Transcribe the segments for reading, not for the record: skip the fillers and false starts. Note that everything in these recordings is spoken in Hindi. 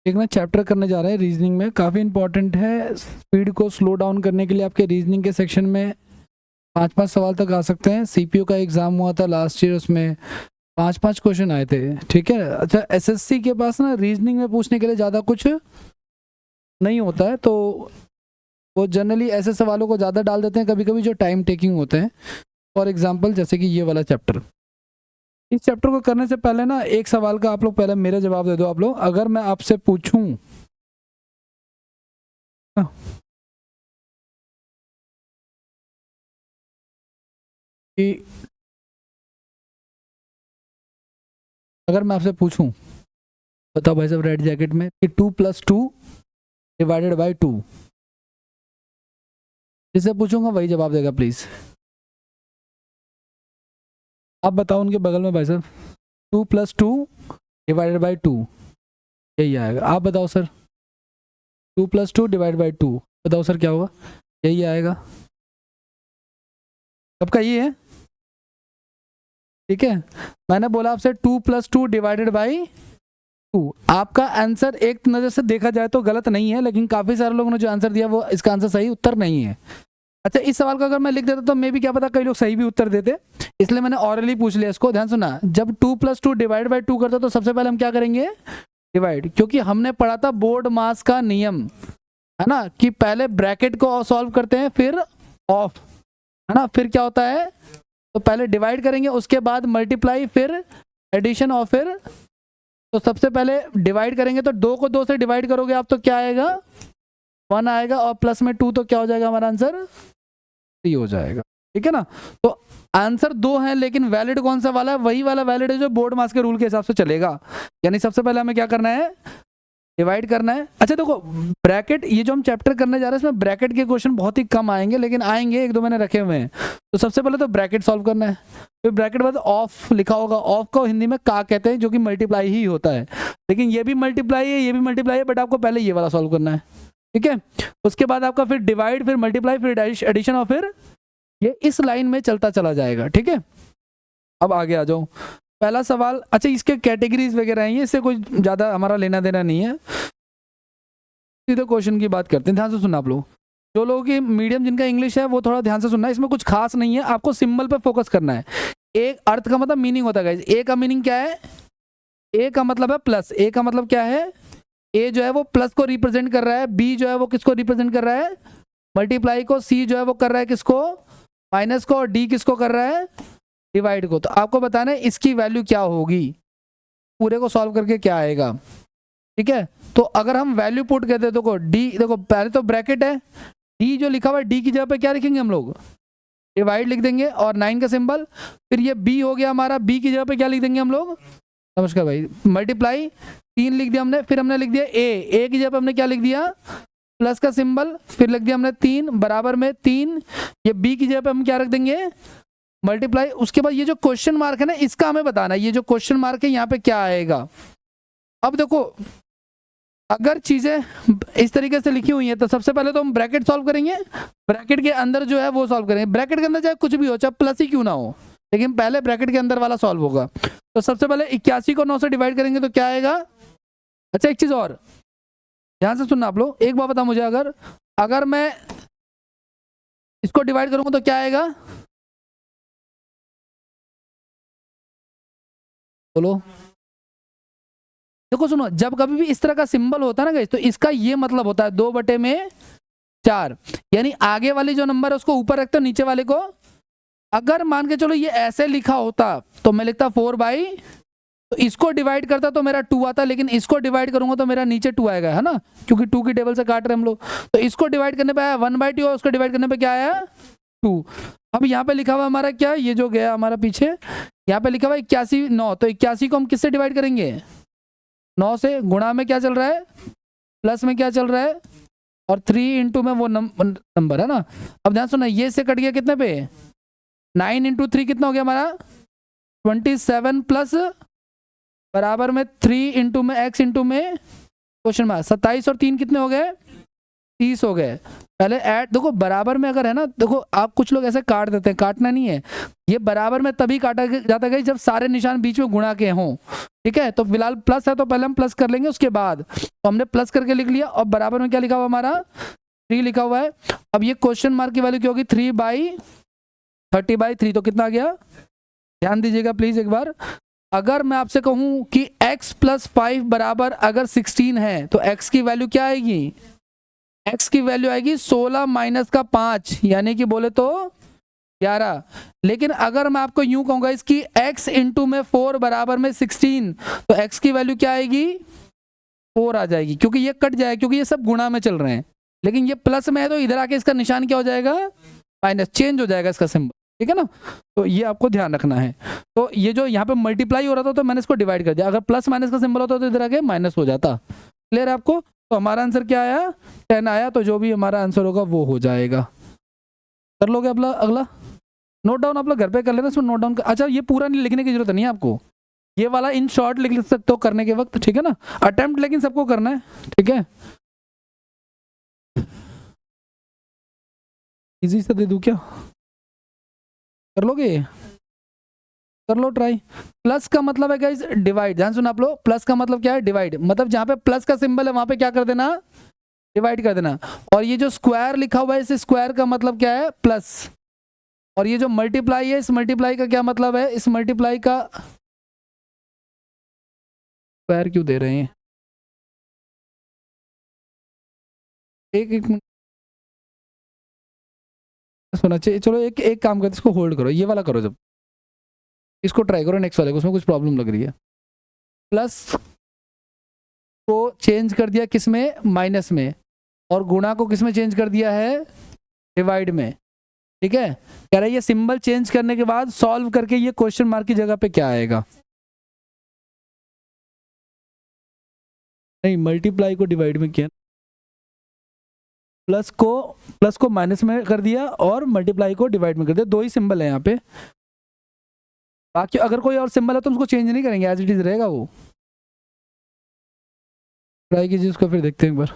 एक ना चैप्टर करने जा रहे हैं रीजनिंग में, काफ़ी इंपॉर्टेंट है। स्पीड को स्लो डाउन करने के लिए आपके रीजनिंग के सेक्शन में 5-5 सवाल तक आ सकते हैं। सीपीयू का एग्जाम हुआ था लास्ट ईयर, उसमें 5-5 क्वेश्चन आए थे। ठीक है, अच्छा एसएससी के पास ना रीजनिंग में पूछने के लिए ज़्यादा कुछ नहीं होता है, तो वो जनरली ऐसे सवालों को ज़्यादा डाल देते हैं कभी कभी जो टाइम टेकिंग होते हैं। फॉर एग्जाम्पल जैसे कि ये वाला चैप्टर, इस चैप्टर को करने से पहले ना एक सवाल का आप लोग पहले मेरा जवाब दे दो। आप लोग, अगर मैं आपसे पूछूं कि अगर मैं आपसे पूछूं, बताओ भाई साहब रेड जैकेट में, कि 2+2 डिवाइडेड बाई 2, जिससे पूछूंगा वही जवाब देगा प्लीज। आप बताओ उनके बगल में भाई साहब, 2+2 डिवाइडेड बाई 2, यही आएगा। आप बताओ सर, 2+2 डिवाइड बाई 2, बताओ सर क्या होगा? यही आएगा। सबका ये है, ठीक है। मैंने बोला आपसे 2+2 डिवाइडेड बाई 2। आपका आंसर एक नज़र से देखा जाए तो गलत नहीं है, लेकिन काफ़ी सारे लोगों ने जो आंसर दिया वो इसका आंसर सही उत्तर नहीं है। अच्छा, इस सवाल को अगर मैं लिख देता तो मे भी क्या पता कई लोग सही भी उत्तर देते, इसलिए मैंने ऑरली पूछ लिया इसको। ध्यान सुना, जब 2+2 डिवाइड बाई 2 करते तो सबसे पहले हम क्या करेंगे? डिवाइड, क्योंकि हमने पढ़ा था बोर्ड मास का नियम, है ना, कि पहले ब्रैकेट को सॉल्व करते हैं फिर ऑफ, है ना, फिर क्या होता है, तो पहले डिवाइड करेंगे उसके बाद मल्टीप्लाई फिर एडिशन और फिर, तो सबसे पहले डिवाइड करेंगे तो 2 को 2 से डिवाइड करोगे आप तो क्या आएगा? 1 आएगा, और प्लस में 2 तो क्या हो जाएगा हमारा आंसर? 3 हो जाएगा। ठीक है ना, तो आंसर 2 है, लेकिन वैलिड कौन सा वाला है? वही वाला वैलिड है जो बोर्ड मास के रूल के हिसाब से चलेगा। यानी सबसे पहले हमें क्या करना है? डिवाइड करना है। अच्छा देखो, ब्रैकेट, ये जो हम चैप्टर करने जा रहे हैं इसमें ब्रैकेट के क्वेश्चन बहुत ही कम आएंगे, लेकिन आएंगे, एक दो मैंने रखे हुए हैं। तो सबसे पहले तो ब्रैकेट सॉल्व करना है, फिर ब्रैकेट बाद ऑफ लिखा होगा। ऑफ को हिंदी में का कहते हैं, जो कि मल्टीप्लाई ही होता है, लेकिन ये भी मल्टीप्लाई है, ये भी मल्टीप्लाई है, बट आपको पहले ये वाला सॉल्व करना है। ठीक है, उसके बाद आपका फिर डिवाइड, फिर मल्टीप्लाई, फिर एडिशन, और फिर ये इस लाइन में चलता चला जाएगा। ठीक है, अब आगे आ जाओ। पहला सवाल, अच्छा इसके कैटेगरीज वगैरह हैं, इससे कोई ज़्यादा हमारा लेना देना नहीं है, सीधे क्वेश्चन की बात करते हैं। ध्यान से सुनना आप लोग, जो लोगों की मीडियम जिनका इंग्लिश है वो थोड़ा ध्यान से सुनना है, इसमें कुछ खास नहीं है, आपको सिंबल पे फोकस करना है। एक अर्थ का मतलब मीनिंग होता है गाइस। ए का मीनिंग क्या है? ए का मतलब है प्लस। ए का मतलब क्या है? ए जो है वो प्लस को रिप्रेजेंट कर रहा है, बी जो है वो किसको रिप्रेजेंट कर रहा है? मल्टीप्लाई को, सी जो है वो कर रहा है किसको? माइनस को, और डी किसको कर रहा है? डिवाइड को। तो आपको बताना है इसकी वैल्यू क्या होगी, पूरे को सॉल्व करके क्या आएगा। ठीक है, तो अगर हम वैल्यू पुट करते देखो डी, देखो पहले तो ब्रैकेट है, डी जो लिखा हुआ है डी की जगह पे क्या लिखेंगे हम लोग? डिवाइड लिख देंगे और 9 का सिंबल। फिर ये बी हो गया हमारा, बी की जगह पे क्या लिख देंगे हम लोग? नमस्कार भाई, मल्टीप्लाई 3 लिख दिया हमने। फिर हमने लिख दिया ए की जगह पे हमने क्या लिख दिया? प्लस का सिंबल। फिर लिख दिया हमने 3 बराबर में 3। ये बी की जगह पे हम क्या रख देंगे? मल्टीप्लाई। उसके बाद ये जो क्वेश्चन मार्क है ना, इसका हमें बताना है, ये जो क्वेश्चन मार्क है यहाँ पे क्या आएगा। अब देखो, अगर चीजें इस तरीके से लिखी हुई हैं तो सबसे पहले तो हम ब्रैकेट सॉल्व करेंगे, ब्रैकेट के अंदर जो है वो सॉल्व करेंगे। ब्रैकेट के अंदर चाहे कुछ भी हो, चाहे प्लस ही क्यों ना हो, लेकिन पहले ब्रैकेट के अंदर वाला सॉल्व होगा। तो सबसे पहले 81 को 9 से डिवाइड करेंगे तो क्या आएगा? अच्छा एक चीज और ध्यान से सुनना आप लोग, एक बात बताओ मुझे, अगर मैं इसको डिवाइड करूंगा तो क्या आएगा? बोलो। देखो सुनो, जब कभी भी इस तरह का सिंबल होता है ना गाइस, तो इसका ये मतलब होता है 2/4, यानी आगे वाली जो नंबर है उसको ऊपर रखते हो, नीचे वाले को। अगर मान के चलो ये ऐसे लिखा होता तो मैं लिखता 4/, तो इसको डिवाइड करता तो मेरा 2 आता, लेकिन इसको डिवाइड करूंगा तो मेरा नीचे 2 आएगा, है ना, क्योंकि 2 की टेबल से काट रहे हैं हम लोग। तो इसको डिवाइड करने पे आया 1/2, और उसको डिवाइड करने पे क्या आया? 2। अब यहाँ पे लिखा हुआ हमारा क्या, ये जो गया हमारा पीछे, यहाँ पे लिखा हुआ 81 9, तो 81 को हम किससे डिवाइड करेंगे? 9 से। गुणा में क्या चल रहा है? प्लस में क्या चल रहा है? और 3 इंटू में वो नंबर है ना। अब ध्यान सुना, ये से कट गया कितने पे? 9 इंटू 3 कितना हो गया हमारा? 27 प्लस बराबर में 3 इंटू में एक्स इंटू में क्वेश्चन मार्क 27, और 3 कितने हो गए? 30 हो गए। पहले ऐड, देखो बराबर में अगर है ना, देखो आप कुछ लोग ऐसे काट देते हैं, काटना नहीं है, ये बराबर में तभी काटा जाता है जब सारे निशान बीच में गुणा के हों। ठीक है, तो फिलहाल प्लस है तो पहले हम प्लस कर लेंगे, उसके बाद तो हमने प्लस करके लिख लिया, और बराबर में क्या लिखा हुआ हमारा 3 लिखा हुआ है। अब ये क्वेश्चन मार्क की वैल्यू क्या होगी, 3/30/3, तो कितना आ गया, ध्यान दीजिएगा प्लीज एक बार। अगर मैं आपसे कहूं कि x + 5 बराबर अगर 16 है तो x की वैल्यू क्या आएगी, x की वैल्यू आएगी 16 - का 5, यानी कि बोले तो 11। लेकिन अगर मैं आपको यूं कहूंगा इसकी x इंटू में 4 बराबर में 16, तो x की वैल्यू क्या आएगी, 4 आ जाएगी, क्योंकि ये कट जाएगा, क्योंकि ये सब गुणा में चल रहे हैं। लेकिन ये प्लस में है तो इधर आके इसका निशान क्या हो जाएगा, माइनस, चेंज हो जाएगा इसका सिंबल। ठीक है ना, तो ये आपको ध्यान रखना है। तो ये जो यहाँ पे मल्टीप्लाई हो रहा था तो मैंने इसको डिवाइड कर दिया, अगर प्लस माइनस का सिंबल होता तो इधर आके माइनस हो जाता। क्लियर है आपको? तो हमारा आंसर क्या आया, 10 आया, तो जो भी हमारा आंसर होगा वो हो जाएगा। कर लोगे अगला? अगला नोट डाउन आप लोग घर पे कर लेना, इसमें नोट डाउन अच्छा ये पूरा नहीं लिखने की जरूरत नहीं है आपको, ये वाला इन शॉर्ट लिख सकते हो करने के वक्त। ठीक है ना, अटेम्प्ट लेकिन सबको करना है। ठीक है, इजी से दे दूं क्या, कर लोगे? कर लो ट्राई। प्लस का मतलब है गाइस डिवाइड, ध्यान सुना आप लोग, प्लस का मतलब क्या है, डिवाइड। मतलब जहां पे प्लस का सिंबल है वहां पे क्या कर देना, डिवाइड कर देना। और ये जो स्क्वायर लिखा हुआ है, इस स्क्वायर का मतलब क्या है, प्लस। और ये जो मल्टीप्लाई है, इस मल्टीप्लाई का क्या मतलब है, इस मल्टीप्लाई का स्क्वायर क्यों दे रहे हैं, एक एक मिनट सुना चाहिए। चलो एक एक काम करते, इसको होल्ड करो, ये वाला करो, जब इसको ट्राई करो नेक्स्ट वाले को, उसमें कुछ प्रॉब्लम लग रही है। प्लस को चेंज कर दिया किस में, माइनस में, और गुणा को किस में चेंज कर दिया है, डिवाइड में। ठीक है, कह रहा है ये सिंबल चेंज करने के बाद सॉल्व करके ये क्वेश्चन मार्क की जगह पे क्या आएगा, नहीं मल्टीप्लाई को डिवाइड में किया, प्लस को माइनस में कर दिया और मल्टीप्लाई को डिवाइड में कर दिया, दो ही सिंबल है यहाँ पे। बाकी अगर कोई और सिंबल है तो उसको चेंज नहीं करेंगे, एज इट इज रहेगा वो। ट्राई कीजिए उसको, फिर देखते हैं एक बार।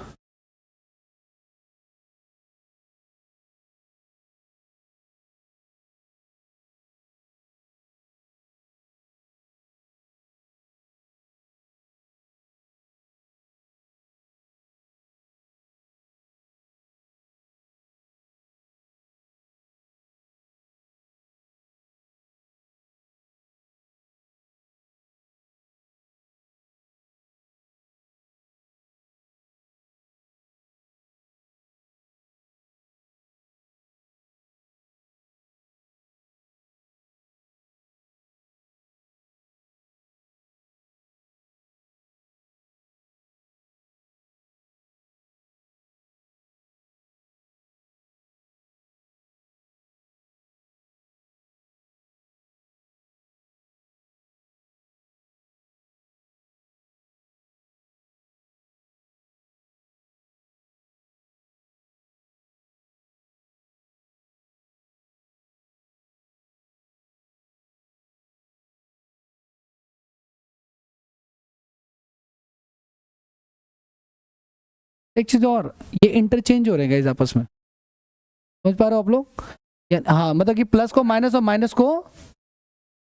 एक चीज और, ये इंटरचेंज हो रहे हैं गाइस आपस में, समझ पा रहे हो आप लोग? हाँ, मतलब कि प्लस को माइनस और माइनस को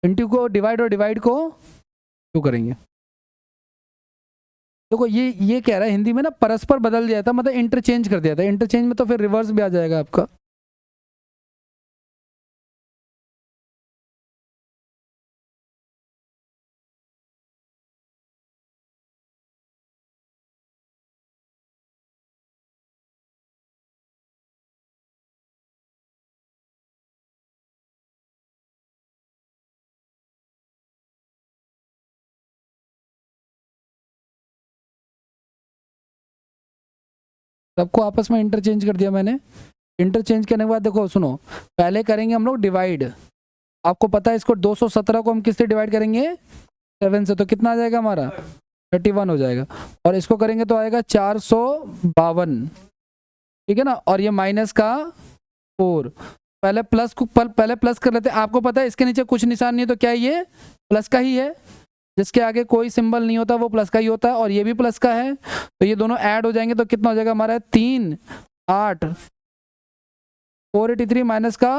इंटू को डिवाइड और डिवाइड को क्यों करेंगे। देखो ये कह रहा है हिंदी में ना, परस्पर बदल दिया था, मतलब इंटरचेंज कर दिया था। इंटरचेंज में तो फिर रिवर्स भी आ जाएगा आपका। सबको आपस में इंटरचेंज कर दिया मैंने। इंटरचेंज करने के बाद देखो सुनो, पहले करेंगे हम लोग डिवाइड। आपको पता है इसको 217 को हम किससे डिवाइड करेंगे, 7 से, तो कितना आ जाएगा हमारा 31 हो जाएगा। और इसको करेंगे तो आएगा 452। ठीक है ना, और ये माइनस का 4। पहले प्लस को पहले प्लस कर लेते हैं। आपको पता है इसके नीचे कुछ निशान नहीं है तो क्या है, ये प्लस का ही है। जिसके आगे कोई सिंबल नहीं होता वो प्लस का ही होता है, और ये भी प्लस का है, तो ये दोनों ऐड हो जाएंगे तो कितना हो जाएगा हमारा 3 8 483 माइनस का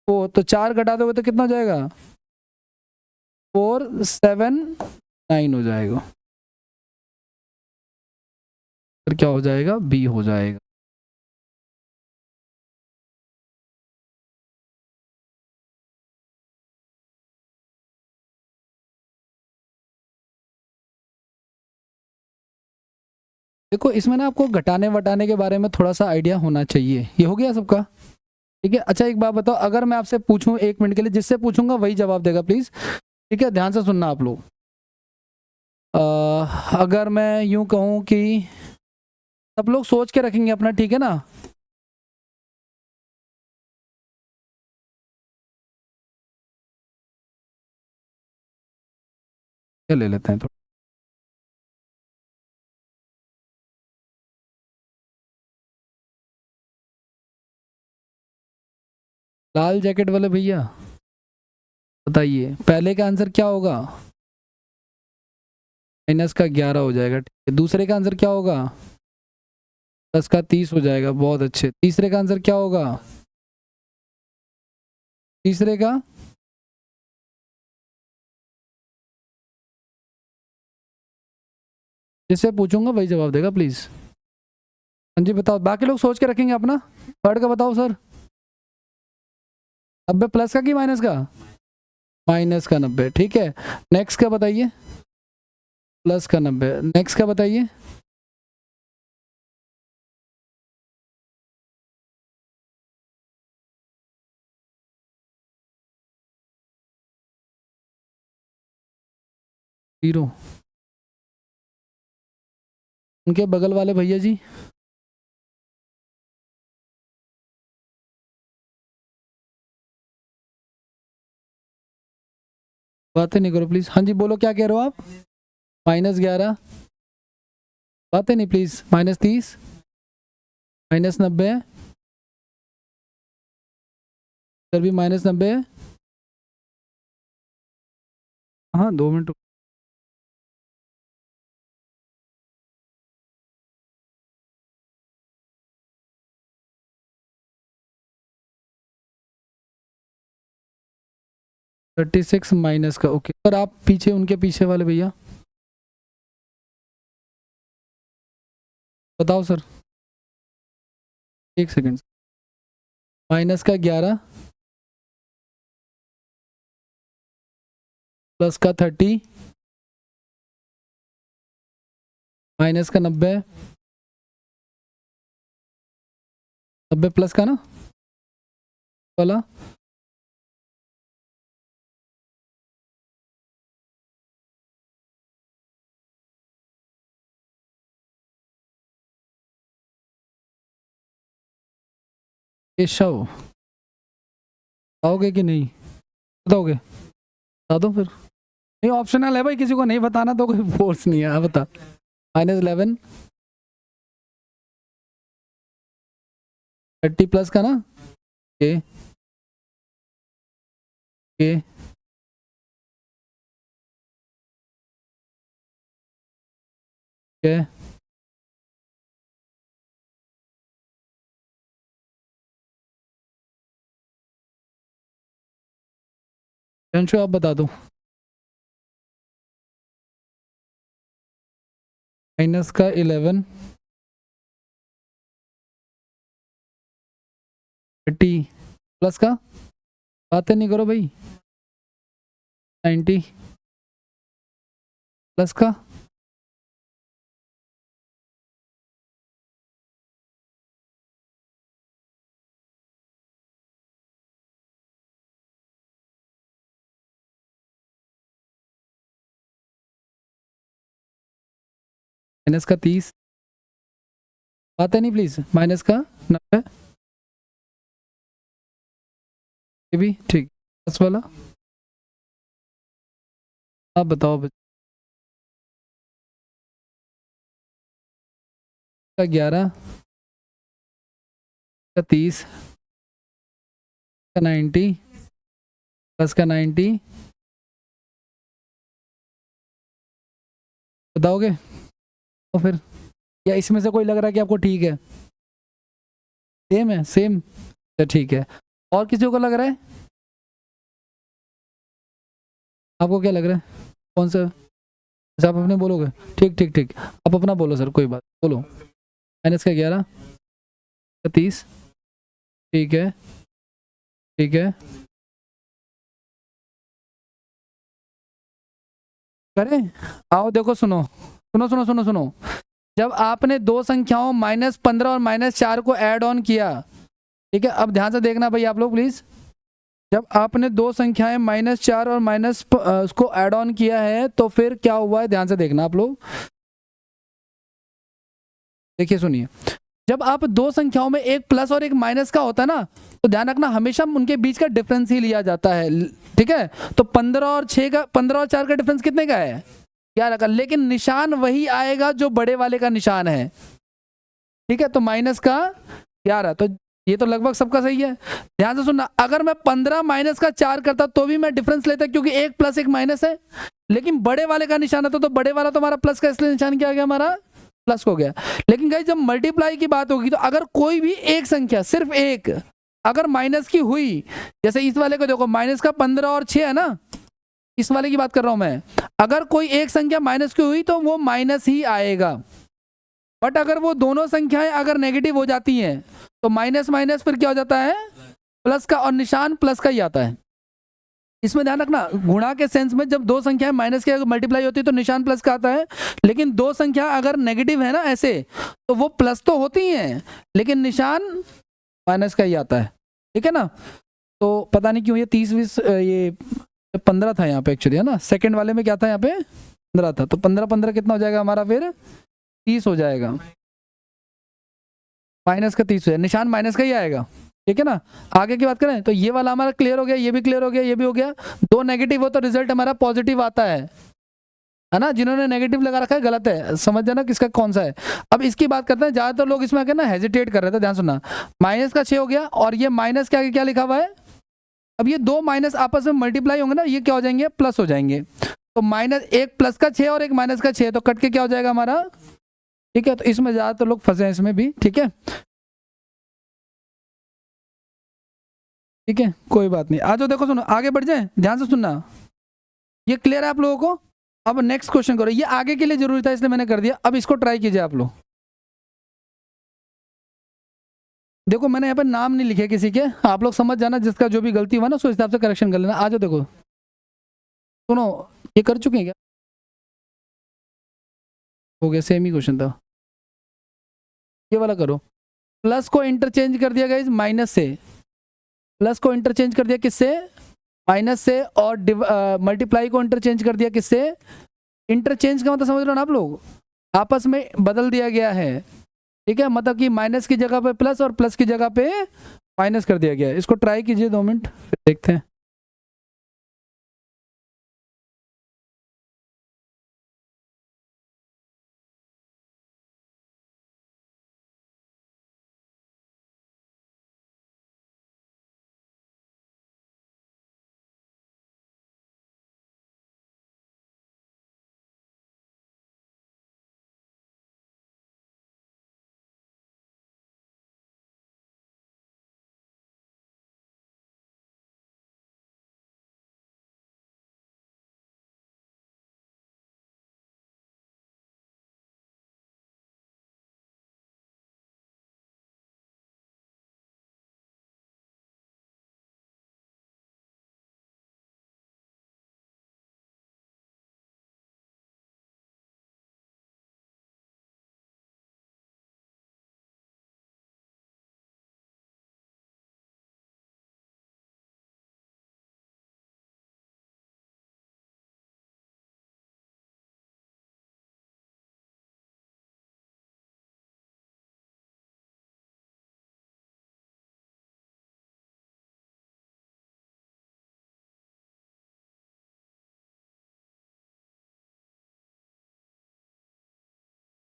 4, तो 4 घटा दोगे तो कितना हो जाएगा 479 हो जाएगा। फिर क्या हो जाएगा, बी हो जाएगा। देखो इसमें ना आपको घटाने वटाने के बारे में थोड़ा सा आइडिया होना चाहिए। ये हो गया सबका, ठीक है। अच्छा एक बात बताओ, अगर मैं आपसे पूछूं 1 मिनट के लिए, जिससे पूछूंगा वही जवाब देगा प्लीज, ठीक है, ध्यान से सुनना आप लोग। अगर मैं यूं कहूं कि सब लोग सोच के रखेंगे अपना, ठीक है ना। क्या ले लेते हैं थोड़ा, लाल जैकेट वाले भैया बताइए पहले का आंसर क्या होगा। माइनस का 11 हो जाएगा, ठीक है। दूसरे का आंसर क्या होगा, 10 का 30 हो जाएगा, बहुत अच्छे। तीसरे का आंसर क्या होगा, तीसरे का जिससे पूछूंगा वही जवाब देगा प्लीज। हाँ जी बताओ, बाकी लोग सोच के रखेंगे अपना। थर्ड का बताओ सर। 90 प्लस का कि माइनस का, माइनस का 90, ठीक है। नेक्स्ट का बताइए, प्लस का 90। नेक्स्ट का बताइए, जीरो। उनके बगल वाले भैया जी, बातें नहीं करो प्लीज। हाँ जी बोलो क्या कह रहे हो आप। -11, बातें नहीं प्लीज। -30, -90, इधर भी -90 है। हाँ 2 मिनट। 36 माइनस का, ओके सर। आप पीछे, उनके पीछे वाले भैया बताओ सर। 1 सेकेंड। माइनस का 11, प्लस का 30, माइनस का 90, 90 प्लस का ना वाला, केशव। बताओगे कि नहीं, बताओगे, बता दो फिर। नहीं ऑप्शनल है भाई, किसी को नहीं बताना तो कोई फोर्स नहीं है। हाँ बता। -11, 30 प्लस का ना, के के के अंशु आप बता दो। माइनस का 11, 30 प्लस का, बातें नहीं करो भाई, 90 प्लस का, माइनस का 30, बातें नहीं प्लीज। माइनस का 90, ये भी ठीक। प्लस वाला आप बताओ बच्चा। का 11, का 30, का 90, प्लस का 90, बताओगे तो फिर, या इसमें से कोई लग रहा है कि आपको ठीक है? सेम है, सेम, तो ठीक है। और किसी को लग रहा है? आपको क्या लग रहा है, कौन सा? अच्छा आप अपने बोलोगे, ठीक ठीक ठीक, आप अपना बोलो सर, कोई बात, बोलो। माइनस का 11, 30, ठीक है, ठीक है, करें? आओ देखो, सुनो सुनो सुनो सुनो सुनो, जब आपने दो संख्याओं -15 और -4 को ऐड ऑन किया, ठीक है, अब ध्यान से देखना भाई आप लोग प्लीज, जब आपने दो संख्याएं -4 और माइनस उसको ऐड ऑन किया है तो फिर क्या हुआ है, ध्यान से देखना आप लोग, देखिए सुनिए, जब आप दो संख्याओं में एक प्लस और एक माइनस का होता है ना, तो ध्यान रखना हमेशा उनके बीच का डिफरेंस ही लिया जाता है, ठीक है? तो 15 और 4 का डिफरेंस कितने का है, 11 का, लेकिन निशान वही आएगा जो बड़े वाले का निशान है, ठीक है? तो माइनस का 11, तो ये तो लगभग सबका सही है। ध्यान से सुनना, अगर मैं 15 माइनस का 4 करता तो भी मैं डिफरेंस लेता, क्योंकि एक प्लस एक माइनस है, लेकिन बड़े वाले का निशान आता तो बड़े वाला तो हमारा प्लस का, इसलिए निशान क्या आ गया हमारा, प्लस हो गया। लेकिन गाइस जब मल्टीप्लाई की बात होगी तो अगर कोई भी एक संख्या, सिर्फ एक, अगर माइनस की हुई, जैसे इस वाले को देखो, माइनस का 15 और 6 है ना, इस वाले की बात कर रहा हूं मैं, अगर कोई एक संख्या माइनस की हुई तो वो माइनस ही आएगा, बट अगर वो दोनों संख्याएं अगर नेगेटिव हो जाती हैं तो माइनस माइनस फिर क्या हो जाता है, प्लस का, और निशान प्लस का ही आता है। इसमें ध्यान रखना, गुणा के सेंस में जब दो संख्याएं माइनस के मल्टीप्लाई होती है तो निशान प्लस का आता है, लेकिन दो संख्या अगर नेगेटिव है ना ऐसे, तो वो प्लस तो होती हैं लेकिन निशान माइनस का ही आता है, ठीक है ना? तो पता नहीं क्यों ये 30-20 ये 15 था यहाँ पे एक्चुअली, है ना? सेकंड वाले में क्या था, यहाँ पे 15 था, तो 15 कितना हो जाएगा हमारा, फिर 30 हो जाएगा, माइनस का 30 हो जाएगा, निशान माइनस का ही आएगा, ठीक है ना? आगे की बात करें तो ये वाला हमारा क्लियर हो गया, ये भी क्लियर हो गया, ये भी हो गया। दो नेगेटिव हो तो रिजल्ट हमारा पॉजिटिव आता है ना? जिन्होंने नेगेटिव लगा रखा है गलत है, समझ जाना किसका कौन सा है। अब इसकी बात करते हैं, ज्यादातर लोग इसमें आके ना हेजिटेट कर रहे थे, ध्यान सुनना, माइनस का 6 हो गया और ये माइनस क्या क्या लिखा हुआ है, अब ये दो माइनस आपस में मल्टीप्लाई होंगे ना, ये क्या हो जाएंगे, प्लस हो जाएंगे, तो माइनस, एक प्लस का 6 और एक माइनस का 6, तो कट के क्या हो जाएगा हमारा, ठीक है? तो इसमें ज्यादातर लोग फंसे हैं इसमें भी, ठीक है, ठीक है, कोई बात नहीं। आ जाओ, देखो सुनो, आगे बढ़ जाए, ध्यान से सुनना, ये क्लियर है आप लोगों को? अब नेक्स्ट क्वेश्चन करो, ये आगे के लिए जरूरी था इसलिए मैंने कर दिया, अब इसको ट्राई कीजिए आप लोग। देखो मैंने यहाँ पे नाम नहीं लिखे किसी के, आप लोग समझ जाना, जिसका जो भी गलती हुआ ना उस हिसाब से करेक्शन कर लेना। आ जाओ, देखो सुनो, ये कर चुके हैं क्या, हो गया, सेम ही क्वेश्चन था, ये वाला करो। प्लस को इंटरचेंज कर दिया गाइस माइनस से, प्लस को इंटरचेंज कर दिया किससे, माइनस से, और मल्टीप्लाई को इंटरचेंज कर दिया किससे, इंटरचेंज का मतलब समझ लो ना आप लोग, आपस में बदल दिया गया है, ठीक है? मतलब कि माइनस की जगह पे प्लस और प्लस की जगह पे माइनस कर दिया गया है। इसको ट्राई कीजिए 2 मिनट, फिर देखते हैं।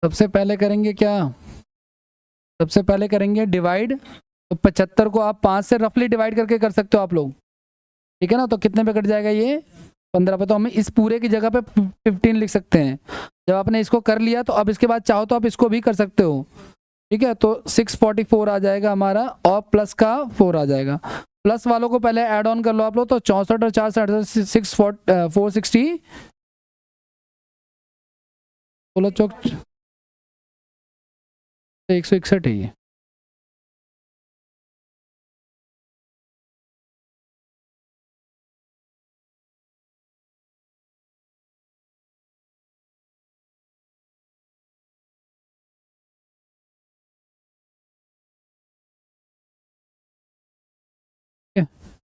सबसे पहले करेंगे क्या, सबसे पहले करेंगे डिवाइड, तो 75 को आप 5 से रफली डिवाइड करके कर सकते हो आप लोग, ठीक है ना? तो कितने पे कट जाएगा ये, 15 पे, तो हमें इस पूरे की जगह पे 15 लिख सकते हैं। जब आपने इसको कर लिया तो अब इसके बाद चाहो तो आप इसको भी कर सकते हो। ठीक है, तो 644 आ जाएगा हमारा और प्लस का 4 आ जाएगा। प्लस वालों को पहले ऐड ऑन कर लो आप लोग, तो 64 और 4 6 460 16 चौक 161 है ये।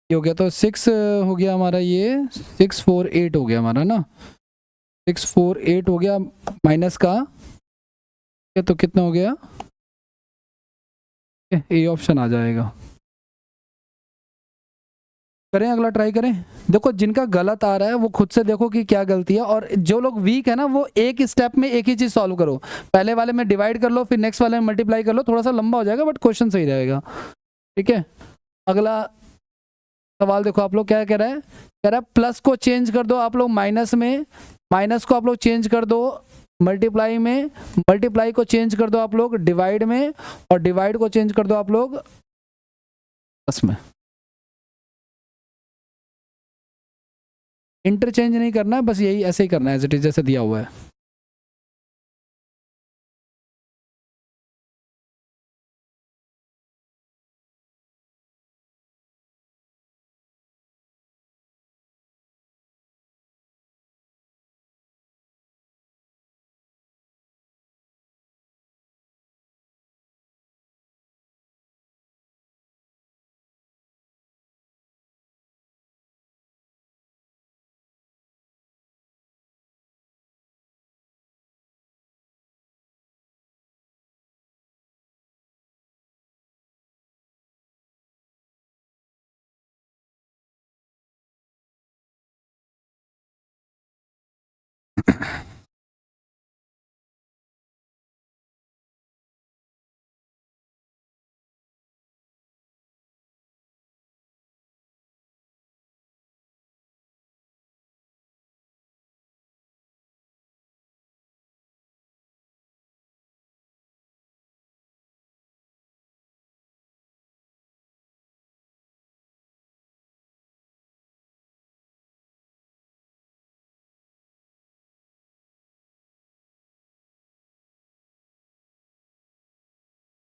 ये हो गया, तो 6 हो गया हमारा, ये 648 हो गया हमारा ना, 648 हो गया माइनस का, तो कितना हो गया, ए ऑप्शन आ जाएगा। करें, अगला ट्राई करें। देखो जिनका गलत आ रहा है वो खुद से देखो कि क्या गलती है, और जो लोग वीक है ना वो एक स्टेप में एक ही चीज सॉल्व करो। पहले वाले में डिवाइड कर लो, फिर नेक्स्ट वाले में मल्टीप्लाई कर लो, थोड़ा सा लंबा हो जाएगा बट क्वेश्चन सही रहेगा। ठीक है, अगला सवाल देखो आप लोग क्या कह रहा है, कह रहा है प्लस को चेंज कर दो आप लोग माइनस में, माइनस को आप लोग चेंज कर दो मल्टीप्लाई में, मल्टीप्लाई को चेंज कर दो आप लोग डिवाइड में, और डिवाइड को चेंज कर दो आप लोग प्लस में। इंटरचेंज नहीं करना है, बस यही ऐसे ही करना है एज इट इज जैसे दिया हुआ है।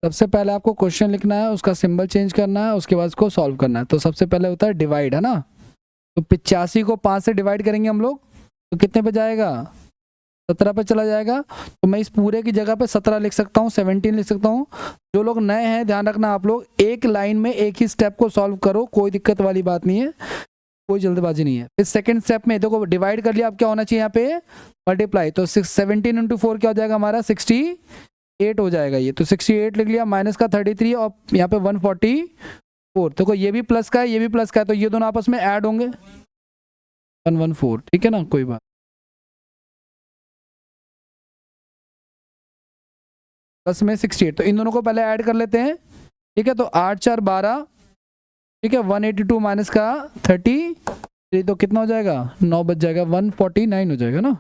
सबसे पहले आपको क्वेश्चन लिखना है, उसका सिंबल चेंज करना है, उसके बाद उसको सॉल्व करना है। तो सबसे पहले होता है डिवाइड, है ना, तो 85 को 5 से डिवाइड करेंगे हम लोग, तो कितने पे जाएगा, 17 पे चला जाएगा। तो मैं इस पूरे की जगह पे 17 लिख सकता हूँ, 17 लिख सकता हूँ। जो लोग नए हैं ध्यान रखना, आप लोग एक लाइन में एक ही स्टेप को सॉल्व करो, कोई दिक्कत वाली बात नहीं है, कोई जल्दबाजी नहीं है। फिर सेकंड स्टेप में देखो डिवाइड कर लिया, अब क्या होना चाहिए यहाँ पे, मल्टीप्लाई। तो 17 इंटू 4 क्या हो जाएगा हमारा, 68 हो जाएगा ये, तो 68 लिख लिया, माइनस का 33 और यहाँ पे 144। देखो ये भी प्लस का है, ये भी प्लस का है, तो ये दोनों आपस में ऐड होंगे 114। ठीक है ना, कोई बात। प्लस में 68, तो इन दोनों को पहले ऐड कर लेते हैं। ठीक है, तो 8 4 12, ठीक है, 182 माइनस का 30, तो कितना हो जाएगा, 9 बच जाएगा, 149 हो जाएगा ना।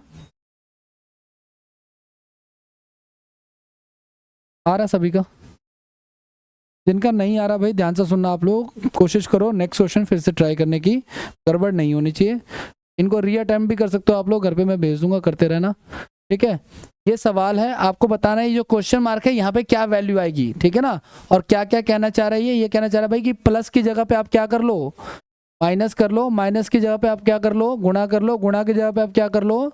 आ रहा सभी का, जिनका नहीं आ रहा भाई ध्यान से सुनना, आप लोग कोशिश करो नेक्स्ट क्वेश्चन फिर से ट्राई करने की, गड़बड़ नहीं होनी चाहिए। इनको री अटेम्प्ट भी कर सकते हो आप लोग, घर पे मैं भेज दूंगा, करते रहना। ठीक है, ये सवाल है, आपको बताना है ये जो क्वेश्चन मार्क है यहाँ पे क्या वैल्यू आएगी। ठीक है ना, और क्या क्या कहना चाह रहा है ये कहना चाह रहा है भाई कि प्लस की जगह पे आप क्या कर लो, माइनस कर लो, माइनस की जगह पे आप क्या कर लो, गुणा कर लो, गुणा की जगह पे आप क्या कर लो,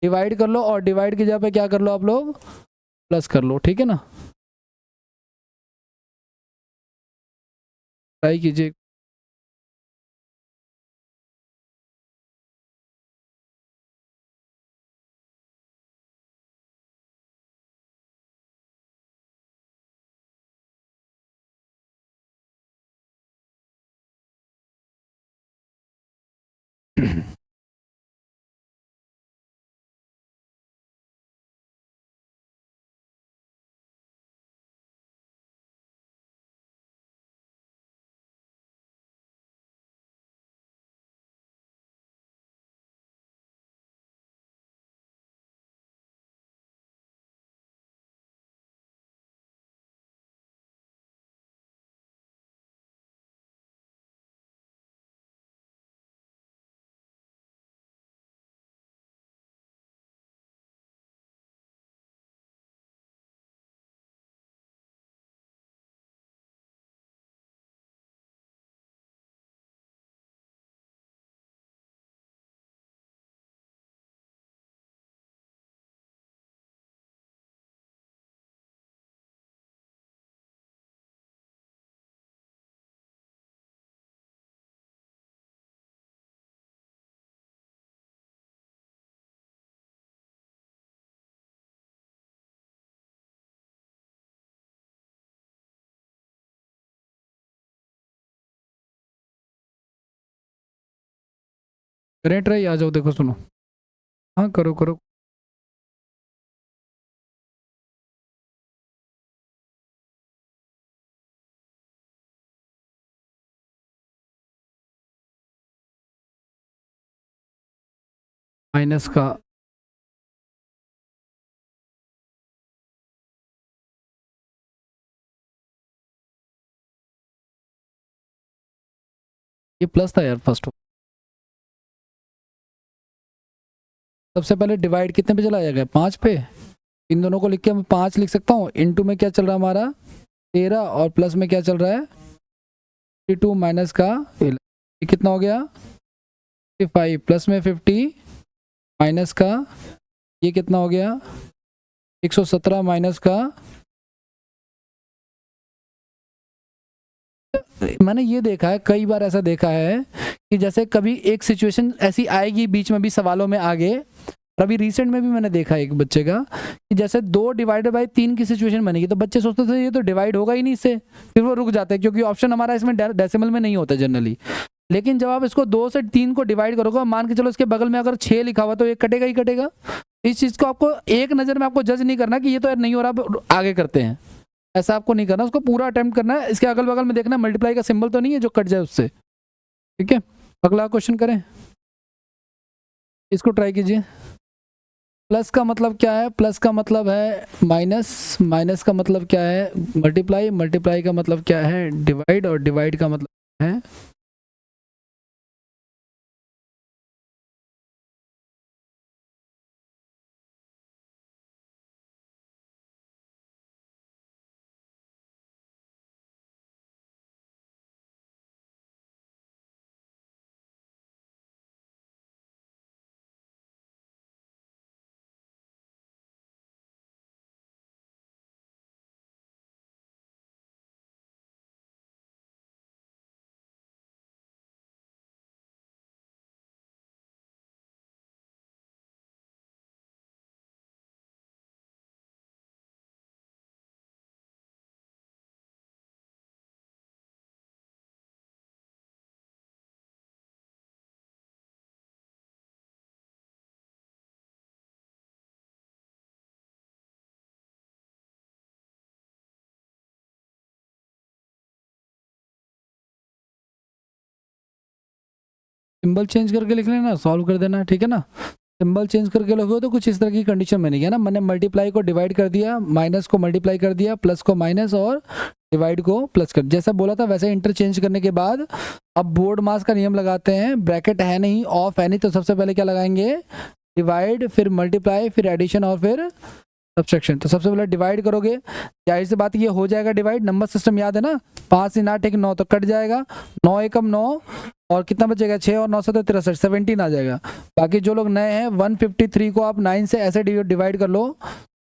डिवाइड कर लो, और डिवाइड की जगह पे क्या कर लो आप लोग, प्लस कर लो। ठीक है ना, ट्राई कीजिए। करें ट्राई, आ जाओ देखो सुनो। हाँ करो करो। माइनस का ये प्लस था यार फर्स्ट। सबसे पहले डिवाइड कितने पे चला जाएगा, 5 पे। इन दोनों को लिख के मैं 5 लिख सकता हूँ। इनटू में क्या चल रहा है हमारा 13, और प्लस में क्या चल रहा है 52 माइनस का 11। ये कितना हो गया 55, प्लस में 50 माइनस का ये कितना हो गया 117 माइनस का। मैंने ये देखा है, कई बार ऐसा देखा है कि जैसे कभी एक सिचुएशन ऐसी आएगी बीच में भी सवालों में आगे, और अभी रिसेंट में भी मैंने देखा एक बच्चे का कि जैसे 2 डिवाइडेड बाई 3 की सिचुएशन बनेगी तो बच्चे सोचते थे ये तो डिवाइड होगा ही नहीं इससे, फिर वो रुक जाते हैं क्योंकि ऑप्शन हमारा इसमें डेसिमल में नहीं होता जनरली। लेकिन जब आप इसको 2 से 3 को डिवाइड करोगे, मान के चलो इसके बगल में अगर 6 लिखा हुआ तो ये कटेगा ही कटेगा। इस चीज को आपको एक नजर में आपको जज नहीं करना कि ये तो यार नहीं हो रहा, आगे करते हैं, ऐसा आपको नहीं करना। उसको पूरा अटेम्प्ट करना है। इसके अगल बगल में देखना मल्टीप्लाई का सिंबल तो नहीं है जो कट जाए उससे। ठीक है, अगला क्वेश्चन करें, इसको ट्राई कीजिए। प्लस का मतलब क्या है, प्लस का मतलब है माइनस, माइनस का मतलब क्या है मल्टीप्लाई, मल्टीप्लाई का मतलब क्या है डिवाइड, और डिवाइड का मतलब है सिंबल चेंज करके लिख लेना, सॉल्व कर देना। ठीक है ना, सिंबल चेंज करके लिखो तो कुछ इस तरह की कंडीशन बनेगी ना। मैंने मल्टीप्लाई को डिवाइड कर दिया, माइनस को मल्टीप्लाई कर दिया, प्लस को माइनस, और डिवाइड को प्लस कर, जैसा बोला था वैसे इंटरचेंज करने के बाद अब बोर्ड मास का नियम लगाते हैं। ब्रैकेट है नहीं, ऑफ है नहीं, तो सबसे पहले क्या लगाएंगे डिवाइड, फिर मल्टीप्लाई, फिर एडिशन, और फिर सब्सट्रैक्शन। तो सबसे पहले डिवाइड करोगे, जाहिर सी बात ये हो जाएगा डिवाइड, नंबर सिस्टम याद है ना, 5 इन 8 एक 9 तो कट जाएगा, 9 एकम 9, और कितना बचेगा 6 और 9 से तो 63, 17 आ जाएगा। बाकी जो लोग नए हैं 153 को आप 9 से ऐसे डिवाइड कर लो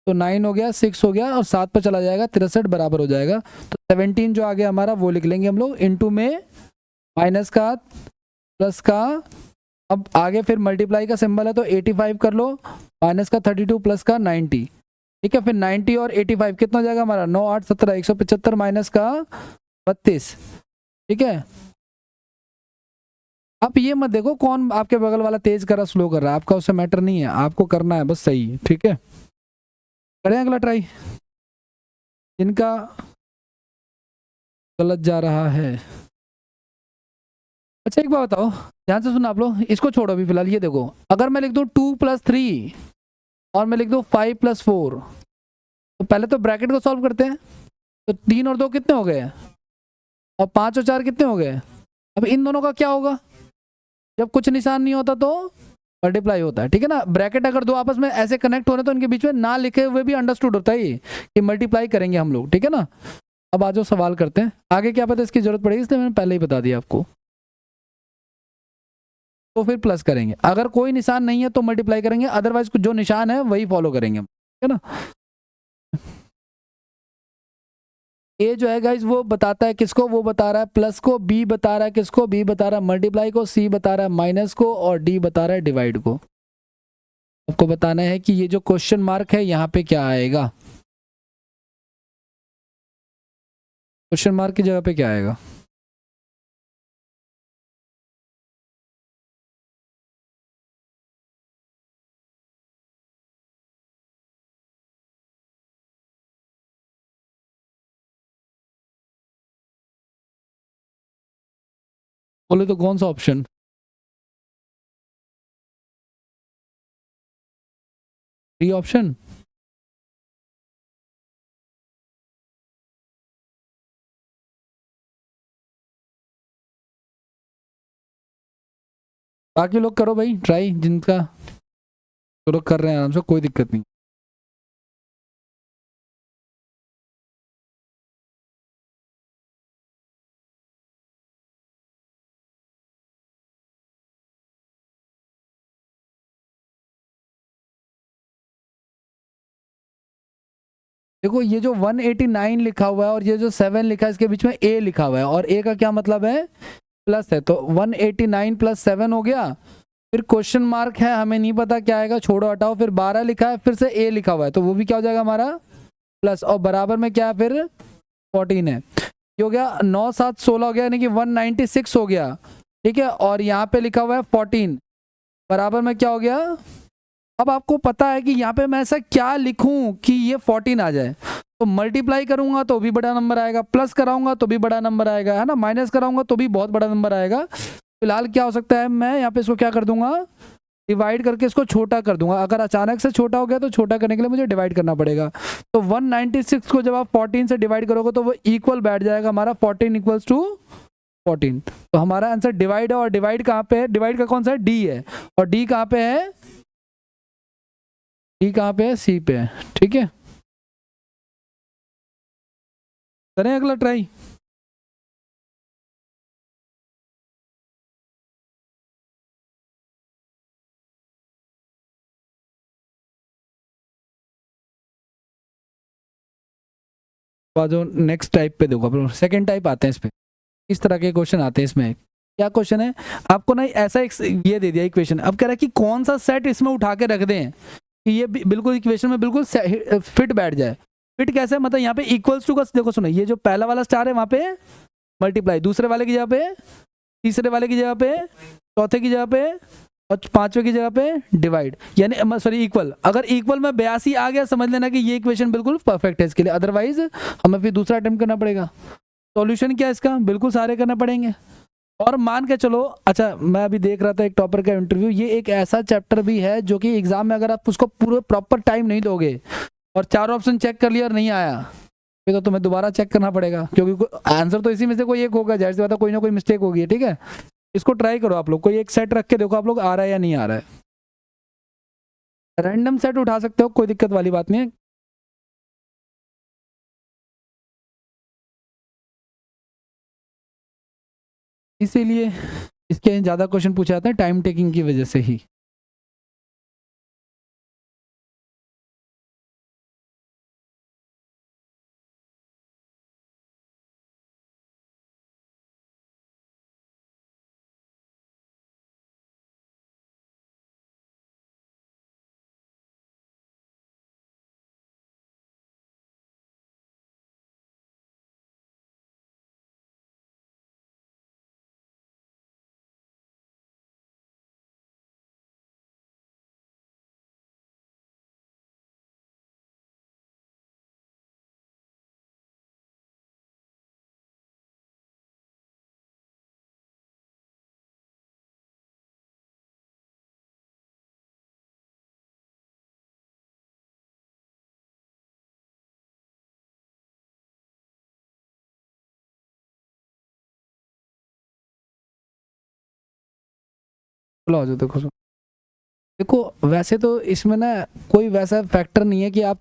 तो 9 हो गया, 6 हो गया, और 7 पर चला जाएगा, 63 बराबर हो जाएगा। तो 17 जो आ गया हमारा वो लिख लेंगे हम लोग, इनटू में माइनस का प्लस का, अब आगे फिर मल्टीप्लाई का सिंबल है तो 85 कर लो, माइनस का 32 प्लस का 90। ठीक है, फिर 90 और 85 कितना हो जाएगा हमारा 9 8 17 175 माइनस का 32। ठीक है, आप ये मत देखो कौन आपके बगल वाला तेज कर रहा स्लो कर रहा है, आपका उससे मैटर नहीं है, आपको करना है बस सही। ठीक है, करें अगला ट्राई, इनका गलत जा रहा है। अच्छा एक बात बताओ, ध्यान से सुना आप लोग, इसको छोड़ो अभी फिलहाल। ये देखो, अगर मैं लिख दूं 2+3 और मैं लिख दूं 5+4, तो पहले तो ब्रैकेट को सॉल्व करते हैं। तो 3 और 2 कितने हो गए, और 5 और 4 कितने हो गए। अब इन दोनों का क्या होगा, जब कुछ निशान नहीं होता तो मल्टीप्लाई होता है। ठीक है ना, ब्रैकेट अगर दो आपस में ऐसे कनेक्ट हो रहे तो उनके बीच में ना लिखे हुए भी अंडरस्टूड होता है कि मल्टीप्लाई करेंगे हम लोग। ठीक है ना, अब आज सवाल करते हैं, आगे क्या पता इसकी जरूरत पड़ेगी, इसलिए मैंने पहले ही बता दिया आपको। तो फिर प्लस करेंगे, अगर कोई निशान नहीं है तो मल्टीप्लाई करेंगे, अदरवाइज जो निशान है वही फॉलो करेंगे हम। ठीक है ना, ए जो है गाइज वो बताता है किसको, वो बता रहा है प्लस को, बी बता रहा है किसको, बी बता रहा है मल्टीप्लाई को, सी बता रहा है माइनस को, और डी बता रहा है डिवाइड को। आपको बताना है कि ये जो क्वेश्चन मार्क है यहाँ पे क्या आएगा, क्वेश्चन मार्क की जगह पे क्या आएगा। बोले तो कौन सा ऑप्शन? D option. बाकी लोग करो भाई ट्राई, जिनका जो लोग कर रहे हैं आराम से, कोई दिक्कत नहीं। देखो ये जो 189 लिखा हुआ है और ये जो 7 लिखा है, इसके बीच में ए लिखा हुआ है, और ए का क्या मतलब है? प्लस है, तो 189 प्लस 7 हो गया। फिर क्वेश्चन मार्क है, हमें नहीं पता क्या आएगा, छोड़ो हटाओ। फिर 12 लिखा है, फिर से ए लिखा हुआ है, तो वो भी क्या हो जाएगा हमारा? प्लस, और बराबर में क्या है फिर? 14 है। ये हो गया 9 7 16 हो गया, यानी कि 196 हो गया। ठीक है, और यहाँ पे लिखा हुआ है 14, बराबर में क्या हो गया? अब आपको पता है कि यहाँ पे मैं ऐसा क्या लिखूं कि ये 14 आ जाए। तो मल्टीप्लाई करूंगा तो भी बड़ा नंबर आएगा, प्लस कराऊंगा तो भी बड़ा नंबर आएगा, है ना, माइनस कराऊंगा तो भी बहुत बड़ा नंबर आएगा। फिलहाल क्या हो सकता है, मैं यहाँ पे इसको क्या कर दूंगा? डिवाइड करके इसको छोटा कर दूंगा। अगर अचानक से छोटा हो गया तो छोटा करने के लिए मुझे डिवाइड करना पड़ेगा। तो 196 को जब आप 14 से डिवाइड करोगे तो वो इक्वल बैठ जाएगा हमारा 14 इक्वल्स टू 14। तो हमारा आंसर डिवाइड है, और डिवाइड कहाँ पे है? डिवाइड का कौन सा है? डी है। और डी कहाँ पे है? डी कहाँ पे है? सी पे है। ठीक है, करें अगला ट्राई। जो नेक्स्ट टाइप पे देखो, सेकंड टाइप आते हैं इस पे। इस तरह के क्वेश्चन आते हैं इसमें। क्या क्वेश्चन है? आपको ना ऐसा एक ये दे दिया इक्वेशन, अब कह रहा है कि कौन सा सेट इसमें उठा के रख दें कि ये बिल्कुल इक्वेशन में बिल्कुल फिट बैठ जाए। फिट कैसे? मतलब यहाँ पे इक्वल्स टू का देखो, सुनो, ये जो पहला वाला स्टार है वहां पे मल्टीप्लाई, दूसरे वाले की जगह पे, तीसरे वाले की जगह पे, चौथे की जगह पे, और पांचवे की जगह पे डिवाइड, यानी सॉरी इक्वल। अगर इक्वल में 82 आ गया, समझ लेना कि ये इक्वेशन बिल्कुल परफेक्ट है इसके लिए, अदरवाइज हमें फिर दूसरा अटेम्प्ट करना पड़ेगा। सॉल्यूशन क्या है इसका? बिल्कुल सारे करने पड़ेंगे। और मान के चलो, अच्छा मैं अभी देख रहा था एक टॉपर का इंटरव्यू, ये एक ऐसा चैप्टर भी है जो कि एग्जाम में अगर आप उसको पूरे प्रॉपर टाइम नहीं दोगे और चारों ऑप्शन चेक कर लिया और नहीं आया, फिर तो तुम्हें दोबारा चेक करना पड़ेगा, क्योंकि आंसर तो इसी में से कोई एक होगा, जाहिर सी बात है कोई ना कोई मिस्टेक होगी। ठीक है, इसको ट्राई करो आप लोग, कोई एक सेट रख के देखो आप लोग आ रहा है या नहीं आ रहा है। रैंडम सेट उठा सकते हो, कोई दिक्कत वाली बात नहीं है। इसीलिए इसके ज़्यादा क्वेश्चन पूछे जाते हैं टाइम टेकिंग की वजह से ही। चलो आ जाओ, देखो वैसे तो इसमें ना कोई वैसा फैक्टर नहीं है कि आप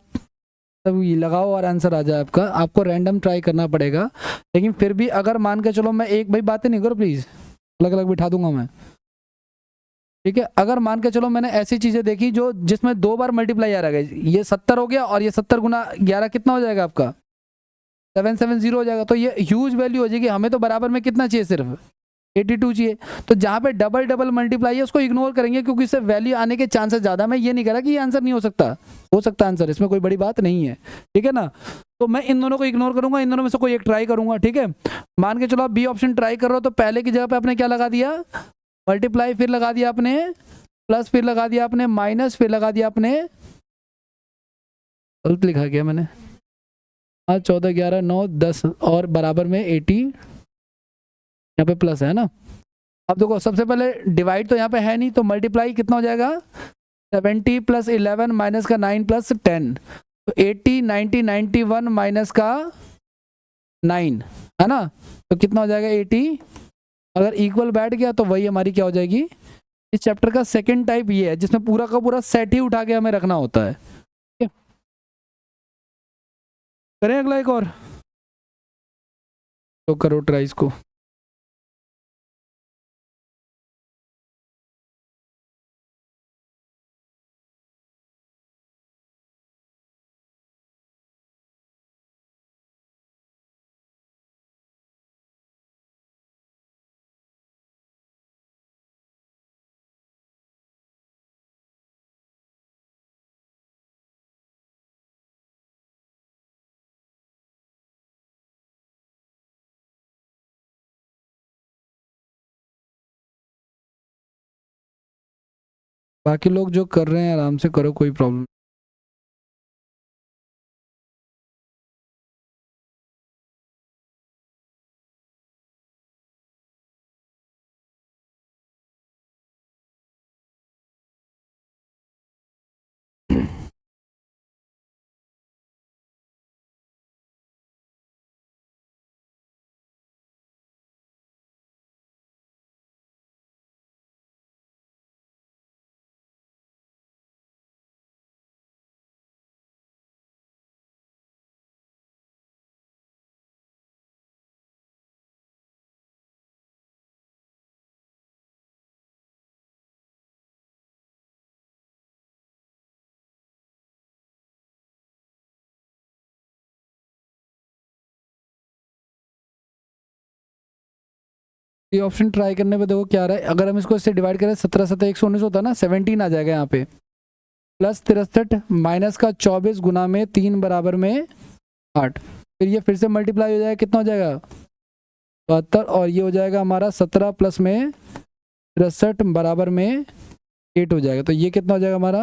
तब ये लगाओ और आंसर आ जाए आपका, आपको रैंडम ट्राई करना पड़ेगा। लेकिन फिर भी अगर मान के चलो, मैं एक भाई बातें नहीं करो प्लीज, अलग अलग बिठा दूंगा मैं। ठीक है, अगर मान के चलो मैंने ऐसी चीजें देखी जो जिसमें 2 बार मल्टीप्लाई आ रहा है, ये 70 हो गया और ये 70 गुना 11 कितना हो जाएगा आपका? 770 हो जाएगा। तो ये ह्यूज वैल्यू हो जाएगी। हमें तो बराबर में कितना चाहिए? सिर्फ 82 चाहिए। तो जहां पे डबल डबल मल्टीप्लाई है उसको इग्नोर करेंगे, क्योंकि इससे वैल्यू आने के चांसेस ज्यादा। मैं ये नहीं कह रहा कि ये आंसर नहीं हो सकता आंसर, इसमें कोई बड़ी बात नहीं है। ठीक है ना, तो मैं इन दोनों को इग्नोर करूंगा, इन दोनों में से कोई एक ट्राई करूंगा। ठीक है, मान के चलो आप बी ऑप्शन ट्राई कर रहे हो, तो पहले की जगह पे आपने क्या लगा दिया? मल्टीप्लाई, फिर लगा दिया आपने प्लस, फिर लगा दिया आपने माइनस, फिर लगा दिया आपने, गलत लिखा गया मैंने, 5 14 11 9 10 और बराबर में 80, यहाँ पे प्लस है ना। अब देखो सबसे पहले डिवाइड तो यहाँ पे है नहीं, तो मल्टीप्लाई कितना हो जाएगा, 70 प्लस 11 माइनस का 9 प्लस 10, तो 80 90 91 माइनस का 9, है ना, तो कितना हो जाएगा 80। अगर इक्वल बैठ गया तो वही हमारी क्या हो जाएगी। इस चैप्टर का सेकंड टाइप ये है जिसमें पूरा का पूरा सेट ही उठा के हमें रखना होता है। ठीक है, करें अगला एक और, तो करो ट्राई इसको। बाकी लोग जो कर रहे हैं आराम से करो, कोई प्रॉब्लम। ये ऑप्शन ट्राई करने पे देखो क्या आ रहा है। अगर हम इसको इससे डिवाइड करें, 17 17 119 होता है ना, 17 आ जाएगा यहाँ पे, प्लस 63 माइनस का 24 गुना में 3 बराबर में 8, फिर ये फिर से मल्टीप्लाई हो जाएगा, कितना हो जाएगा 72, और ये हो जाएगा हमारा 17 प्लस में 63 बराबर में 8 हो जाएगा, तो ये कितना हो जाएगा हमारा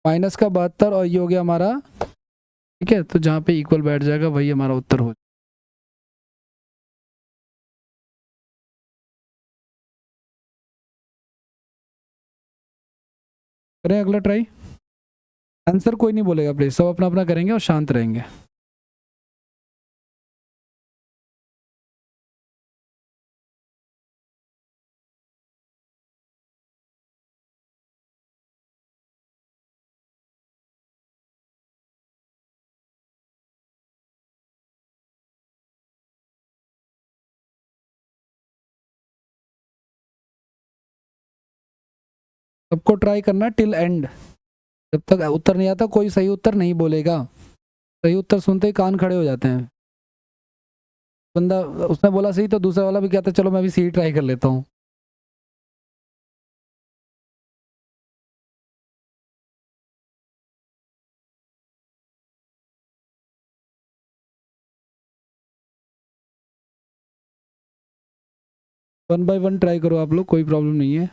माइनस का 72, और ये हो गया हमारा, ठीक है, तो जहाँ पे इक्वल बैठ जाएगा वही हमारा उत्तर हो। करें अगला ट्राई। आंसर कोई नहीं बोलेगा प्लीज, सब अपना अपना करेंगे और शांत रहेंगे। सबको ट्राई करना टिल एंड, जब तक उत्तर नहीं आता कोई सही उत्तर नहीं बोलेगा। सही उत्तर सुनते ही कान खड़े हो जाते हैं। बंदा, उसने बोला सही तो दूसरा वाला भी कहता है चलो मैं भी सही ट्राई कर लेता हूँ। वन बाय वन ट्राई करो आप लोग, कोई प्रॉब्लम नहीं है।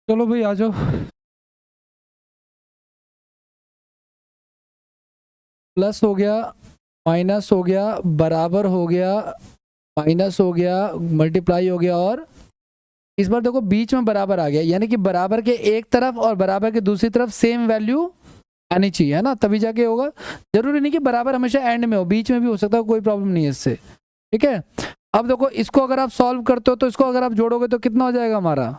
चलो भाई आ जाओ। प्लस हो गया, माइनस हो गया, बराबर हो गया, माइनस हो गया, मल्टीप्लाई हो गया, और इस बार देखो बीच में बराबर आ गया, यानी कि बराबर के एक तरफ और बराबर के दूसरी तरफ सेम वैल्यू आनी चाहिए, है ना, तभी जाके होगा। जरूरी नहीं कि बराबर हमेशा एंड में हो, बीच में भी हो सकता है, कोई प्रॉब्लम नहीं है इससे। ठीक है, अब देखो इसको अगर आप सॉल्व करते हो तो इसको अगर आप जोड़ोगे तो कितना हो जाएगा हमारा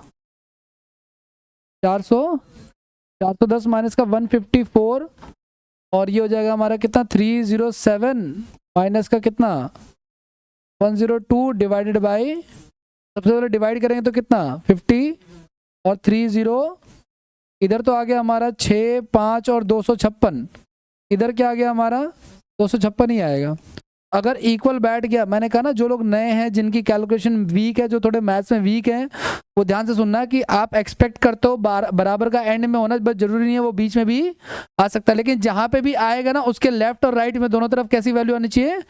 400, 410 माइनस का 154, और ये हो जाएगा हमारा कितना 307 माइनस का कितना 102 डिवाइडेड बाई, सबसे पहले डिवाइड करेंगे तो कितना 50, और 30, इधर तो आ गया हमारा 6, 5 और 256, इधर क्या आ गया हमारा 256 ही आएगा। अगर इक्वल बैठ गया, मैंने कहा ना जो लोग नए हैं जिनकी कैलकुलेशन वीक है, जो थोड़े मैथ्स में वीक हैं, वो ध्यान से सुनना कि आप एक्सपेक्ट करते हो बराबर का एंड में होना, बस जरूरी नहीं है वो बीच में भी आ सकता है, लेकिन जहां पे भी आएगा ना उसके लेफ्ट और राइट में दोनों तरफ कैसी वैल्यू आनी चाहिए,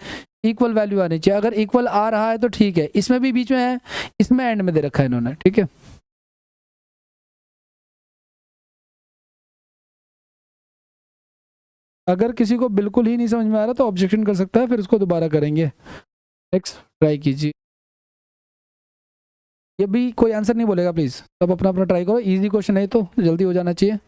इक्वल वैल्यू आनी चाहिए। अगर इक्वल आ रहा है तो ठीक है, इसमें भी बीच में है, इसमें एंड में दे रखा है इन्होंने। ठीक है, अगर किसी को बिल्कुल ही नहीं समझ में आ रहा तो ऑब्जेक्शन कर सकता है, फिर उसको दोबारा करेंगे। नेक्स्ट ट्राई कीजिए। ये भी कोई आंसर नहीं बोलेगा प्लीज, सब अपना अपना ट्राई करो, इजी क्वेश्चन है तो जल्दी हो जाना चाहिए।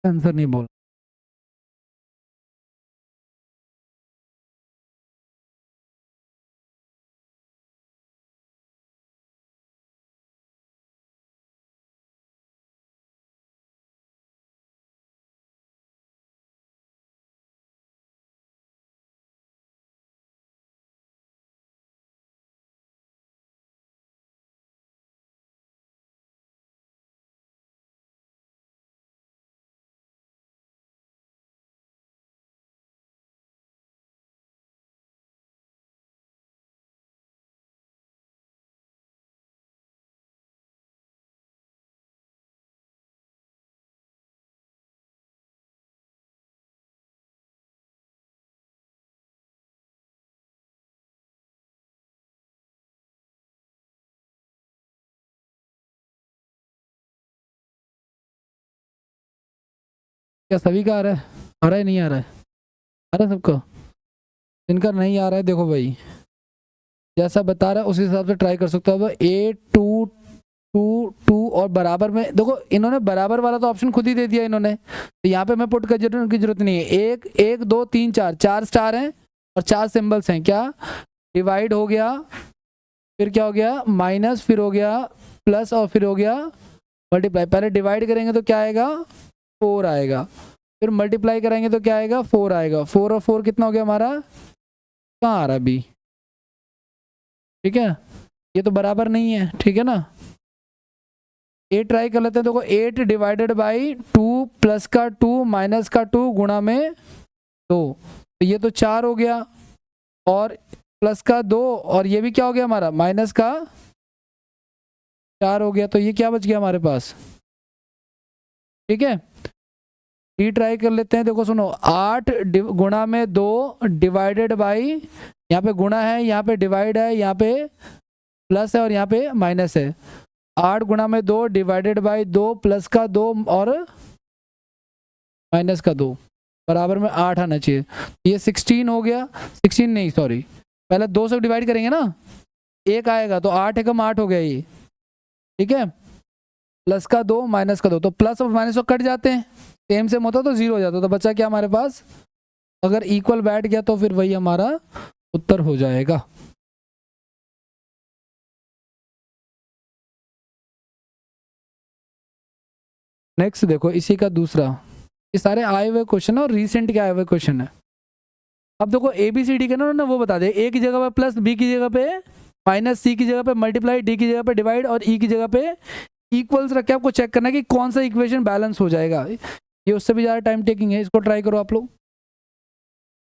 आंसर नहीं बोल, क्या सभी का आ रहा है नहीं आ रहा है, आ रहा है सबको? जिनका नहीं आ रहा है देखो भाई, जैसा बता रहा है उस हिसाब से ट्राई कर सकते हो। अब 8, 2, 2, 2 और बराबर में देखो, इन्होंने बराबर वाला तो ऑप्शन खुद ही दे दिया इन्होंने, तो यहाँ पे मैं पुट करने की जरूरत नहीं है। 1, 1, 2, 3, 4, 4 स्टार हैं और 4 सिंबल्स हैं, क्या डिवाइड हो गया, फिर क्या हो गया माइनस, फिर हो गया प्लस, और फिर हो गया मल्टीप्लाई। पहले डिवाइड करेंगे तो क्या आएगा 4 आएगा, फिर मल्टीप्लाई करेंगे तो क्या आएगा 4 आएगा, 4 और 4 कितना हो गया हमारा, कहाँ आ रहा अभी, ठीक है, ये तो बराबर नहीं है, ठीक है ना। 8 ट्राई कर लेते हैं, देखो 8 डिवाइडेड बाई 2 प्लस का 2 माइनस का 2 गुणा में 2, तो ये तो 4 हो गया, और प्लस का 2, और ये भी क्या हो गया हमारा माइनस का 4 हो गया, तो ये क्या बच गया हमारे पास, ठीक है। ट्राई कर लेते हैं, देखो सुनो, 8 गुणा में 2 डिवाइडेड बाई, यहाँ पे गुणा है, यहाँ पे डिवाइड है, यहाँ पे प्लस है और यहाँ पे माइनस है। 8 गुणा में 2 डिवाइडेड बाई 2 प्लस का 2 और माइनस का 2 बराबर में 8 आना चाहिए। ये 16 हो गया, 16 नहीं सॉरी, पहले 2 से डिवाइड करेंगे ना, 1 आएगा तो 8 एकम 8 हो गया ये, ठीक है। प्लस का 2 माइनस का 2, तो प्लस और माइनस तो कट जाते हैं, सेम सेम होता तो 0 हो जाता, तो बचा क्या हमारे पास, अगर इक्वल बैठ गया तो फिर वही हमारा उत्तर हो जाएगा। नेक्स्ट देखो इसी का दूसरा, ये सारे आए हुए क्वेश्चन है और रिसेंट के आए हुए क्वेश्चन है। अब देखो ए बी सी डी के ना उन्होंने वो बता दे, ए की जगह पे प्लस, बी की जगह पे माइनस, सी की जगह पे मल्टीप्लाई, डी की जगह पे डिवाइड और ई की जगह पे इक्वल्स रख के आपको चेक करना है कि कौन सा इक्वेशन बैलेंस हो जाएगा। ये उससे भी ज़्यादा टाइम टेकिंग है, इसको ट्राई करो आप लोग।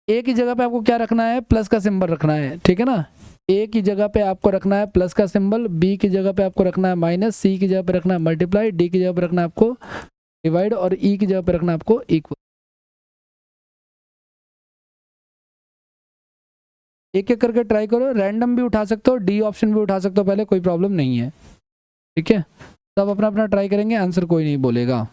ए की जगह पे आपको क्या रखना है, प्लस का सिंबल रखना है, ठीक है ना। ए की जगह पे आपको रखना है प्लस का सिंबल, बी की जगह पे आपको रखना है माइनस, सी की जगह पे रखना है मल्टीप्लाई, डी की जगह पे रखना है आपको डिवाइड और ई की जगह पे रखना है आपको इक्वल। एक एक करके ट्राई करो, रैंडम भी उठा सकते हो, डी ऑप्शन भी उठा सकते हो पहले, कोई प्रॉब्लम नहीं है, ठीक है। सब अपना अपना ट्राई करेंगे, आंसर कोई नहीं बोलेगा।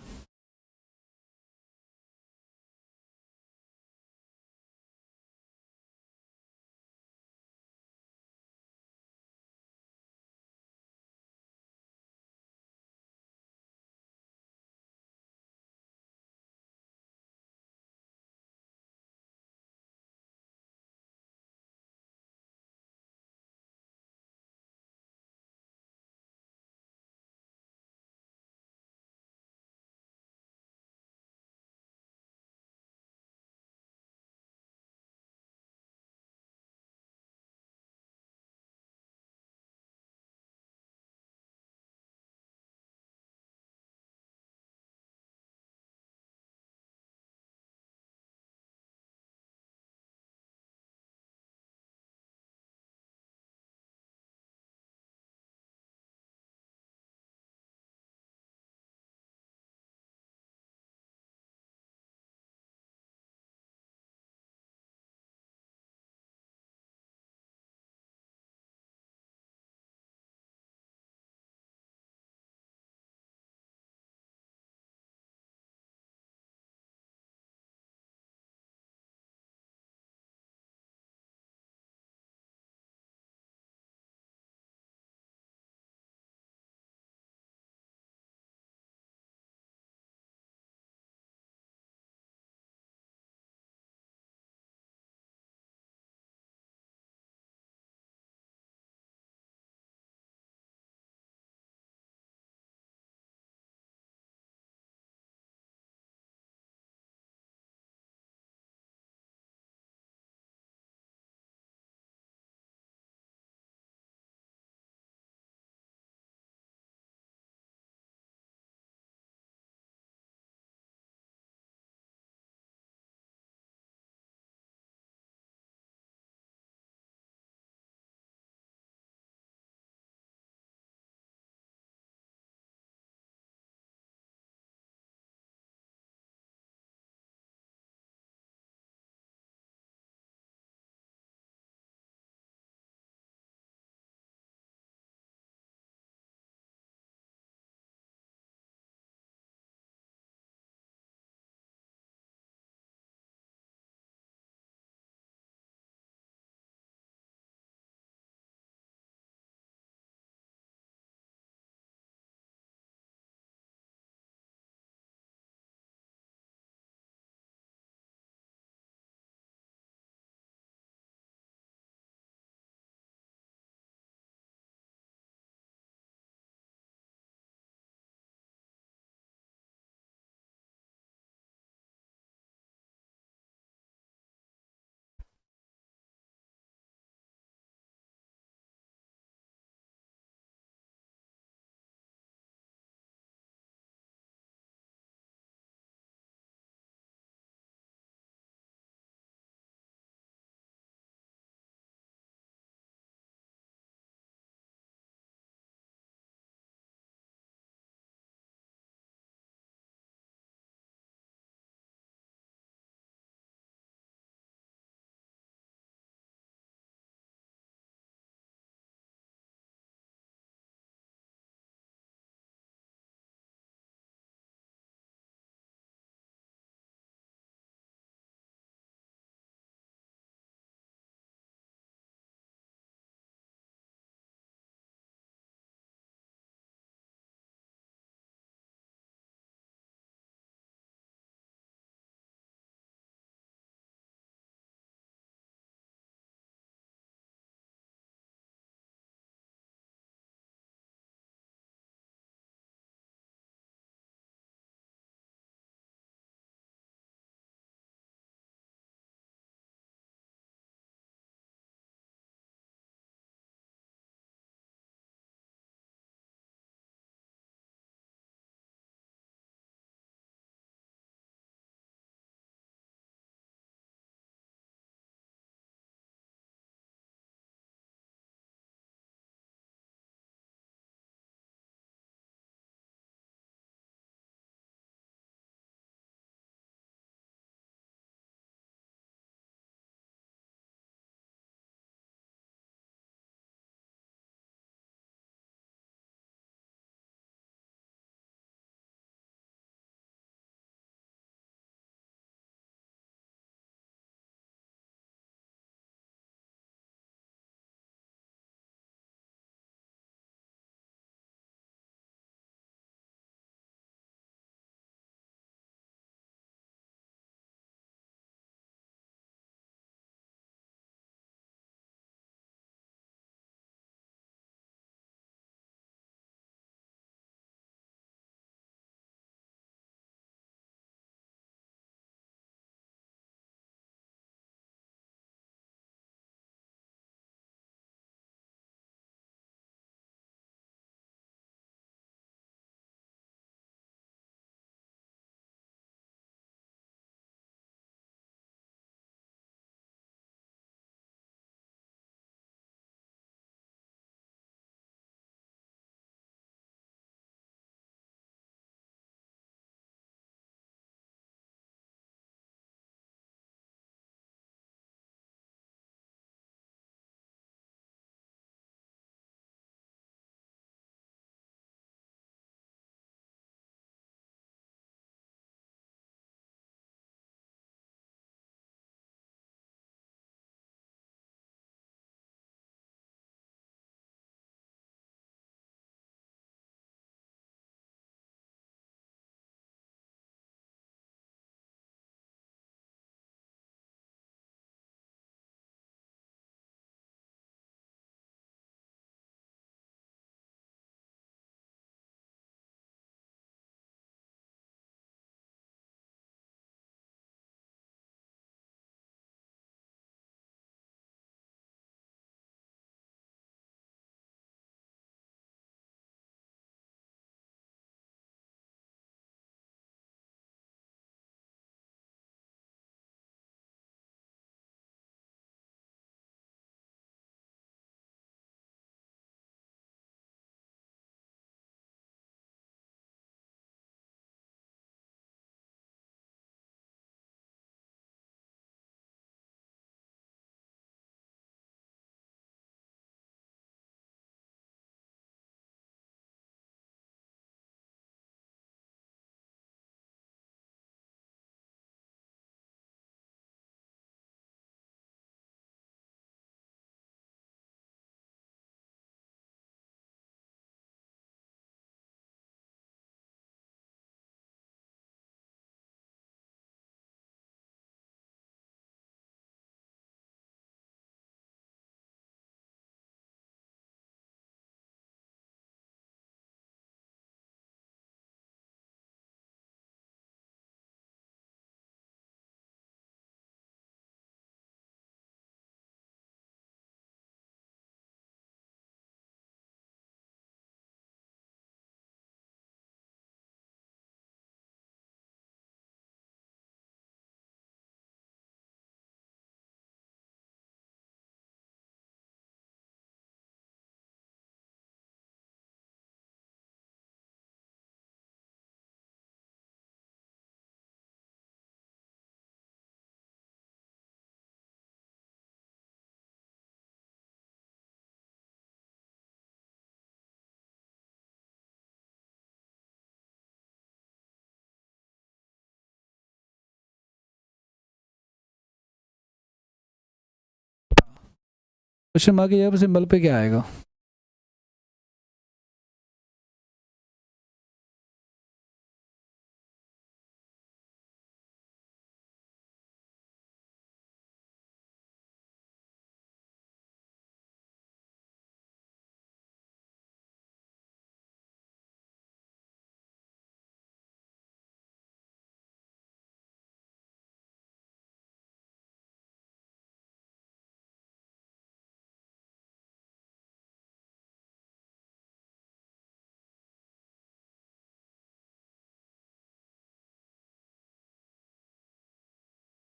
क्वेश्चन मार्क के सिंबल पे क्या आएगा?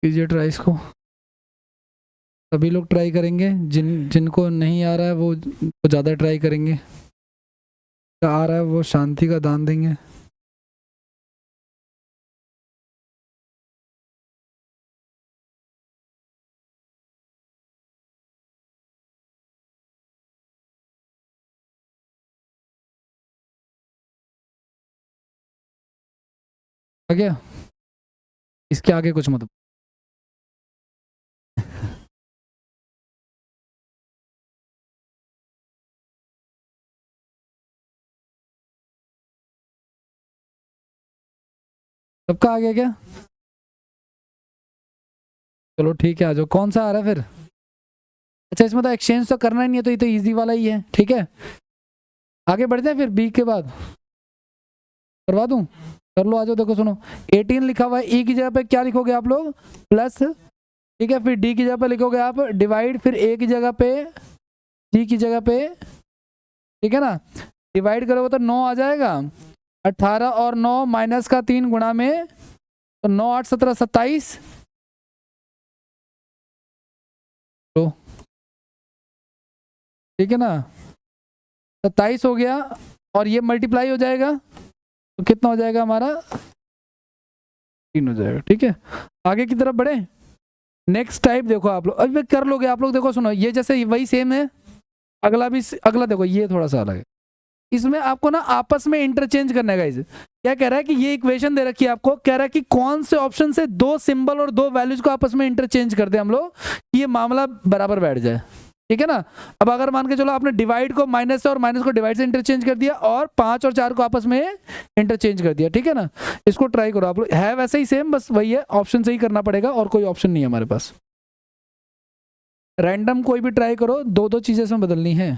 कीजिए ट्राई इसको। सभी लोग ट्राई करेंगे, जिनको नहीं आ रहा है वो ज़्यादा ट्राई करेंगे, जो आ रहा है वो शांति का दान देंगे। आ गया? इसके आगे कुछ मत। सबका आ गया क्या? चलो ठीक है, आ जाओ। कौन सा आ रहा है फिर? अच्छा, इसमें तो एक्सचेंज तो करना ही नहीं है, तो ये तो इजी वाला ही है। ठीक है, आगे बढ़ जाए फिर। बी के बाद करवा दूं? कर लो, आ जाओ। देखो सुनो, 18 लिखा हुआ है, ई की जगह पे क्या लिखोगे आप लोग? प्लस। ठीक है, फिर डी की जगह पे लिखोगे आप डिवाइड, फिर ए की जगह पे, जी की जगह पे। ठीक है ना? डिवाइड करोगे तो 9 आ जाएगा। 18 और 9 माइनस का 3 गुणा में, तो 9 8 17 27। तो ठीक है ना, 27 हो गया। और ये मल्टीप्लाई हो जाएगा, तो कितना हो जाएगा हमारा? 3 हो जाएगा। ठीक है, आगे की तरफ बढ़े। नेक्स्ट टाइप देखो आप लोग, अभी कर लोगे आप लोग। देखो सुनो, ये जैसे वही सेम है, अगला भी अगला देखो, ये थोड़ा सा अलग है। इसमें आपको ना आपस में इंटरचेंज करना है गाइस। क्या कह रहा है कि ये इक्वेशन दे रखी है आपको, कह रहा है कि कौन से ऑप्शन से दो सिंबल और दो वैल्यूज को आपस में इंटरचेंज कर दे हम लोग, कि ये मामला बराबर बैठ जाए। ठीक है ना? अब अगर मान के चलो आपने डिवाइड को माइनस से और माइनस को डिवाइड से इंटरचेंज कर दिया, और 5 और 4 को आपस में इंटरचेंज कर दिया। ठीक है ना? इसको ट्राई करो आप लोग, है वैसे ही सेम, बस वही है, ऑप्शन से ही करना पड़ेगा, और कोई ऑप्शन नहीं है हमारे पास। रैंडम कोई भी ट्राई करो, दो दो चीजें इसमें बदलनी है।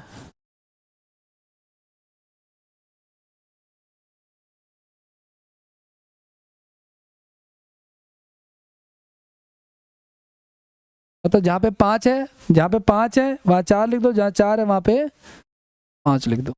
मतलब जहाँ पे 5 है, जहाँ पे 5 है वहाँ 4 लिख दो, जहाँ 4 है वहाँ पे 5 लिख दो।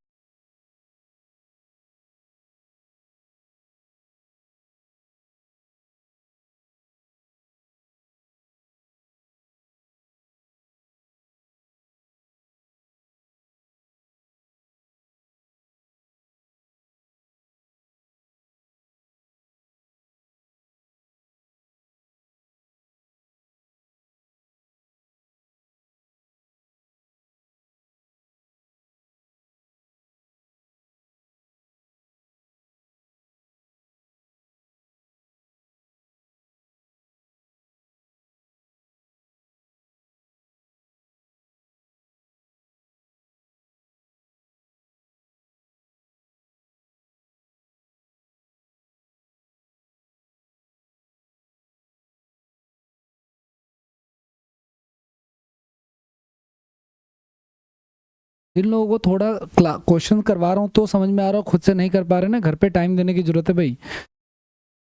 जिन लोगों को थोड़ा क्वेश्चन करवा रहा हूँ तो समझ में आ रहा हो, खुद से नहीं कर पा रहे ना, घर पे टाइम देने की जरूरत है भाई।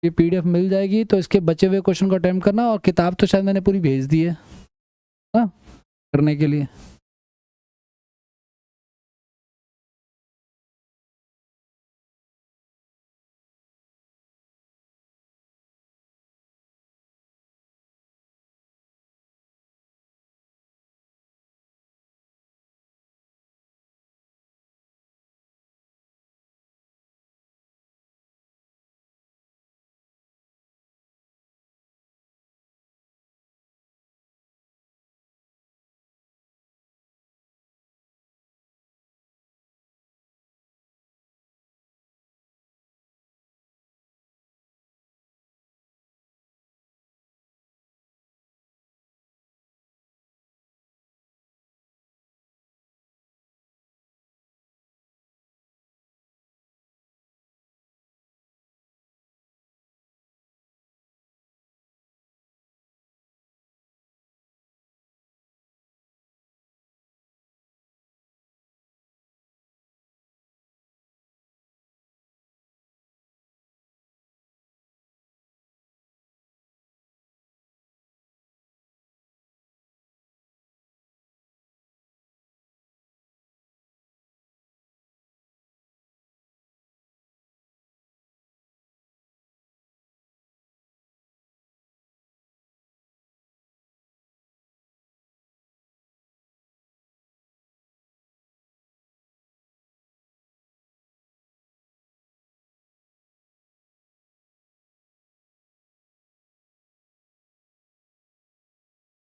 ये पीडीएफ मिल जाएगी, तो इसके बचे हुए क्वेश्चन को अटेम्प्ट करना, और किताब तो शायद मैंने पूरी भेज दी है ना करने के लिए।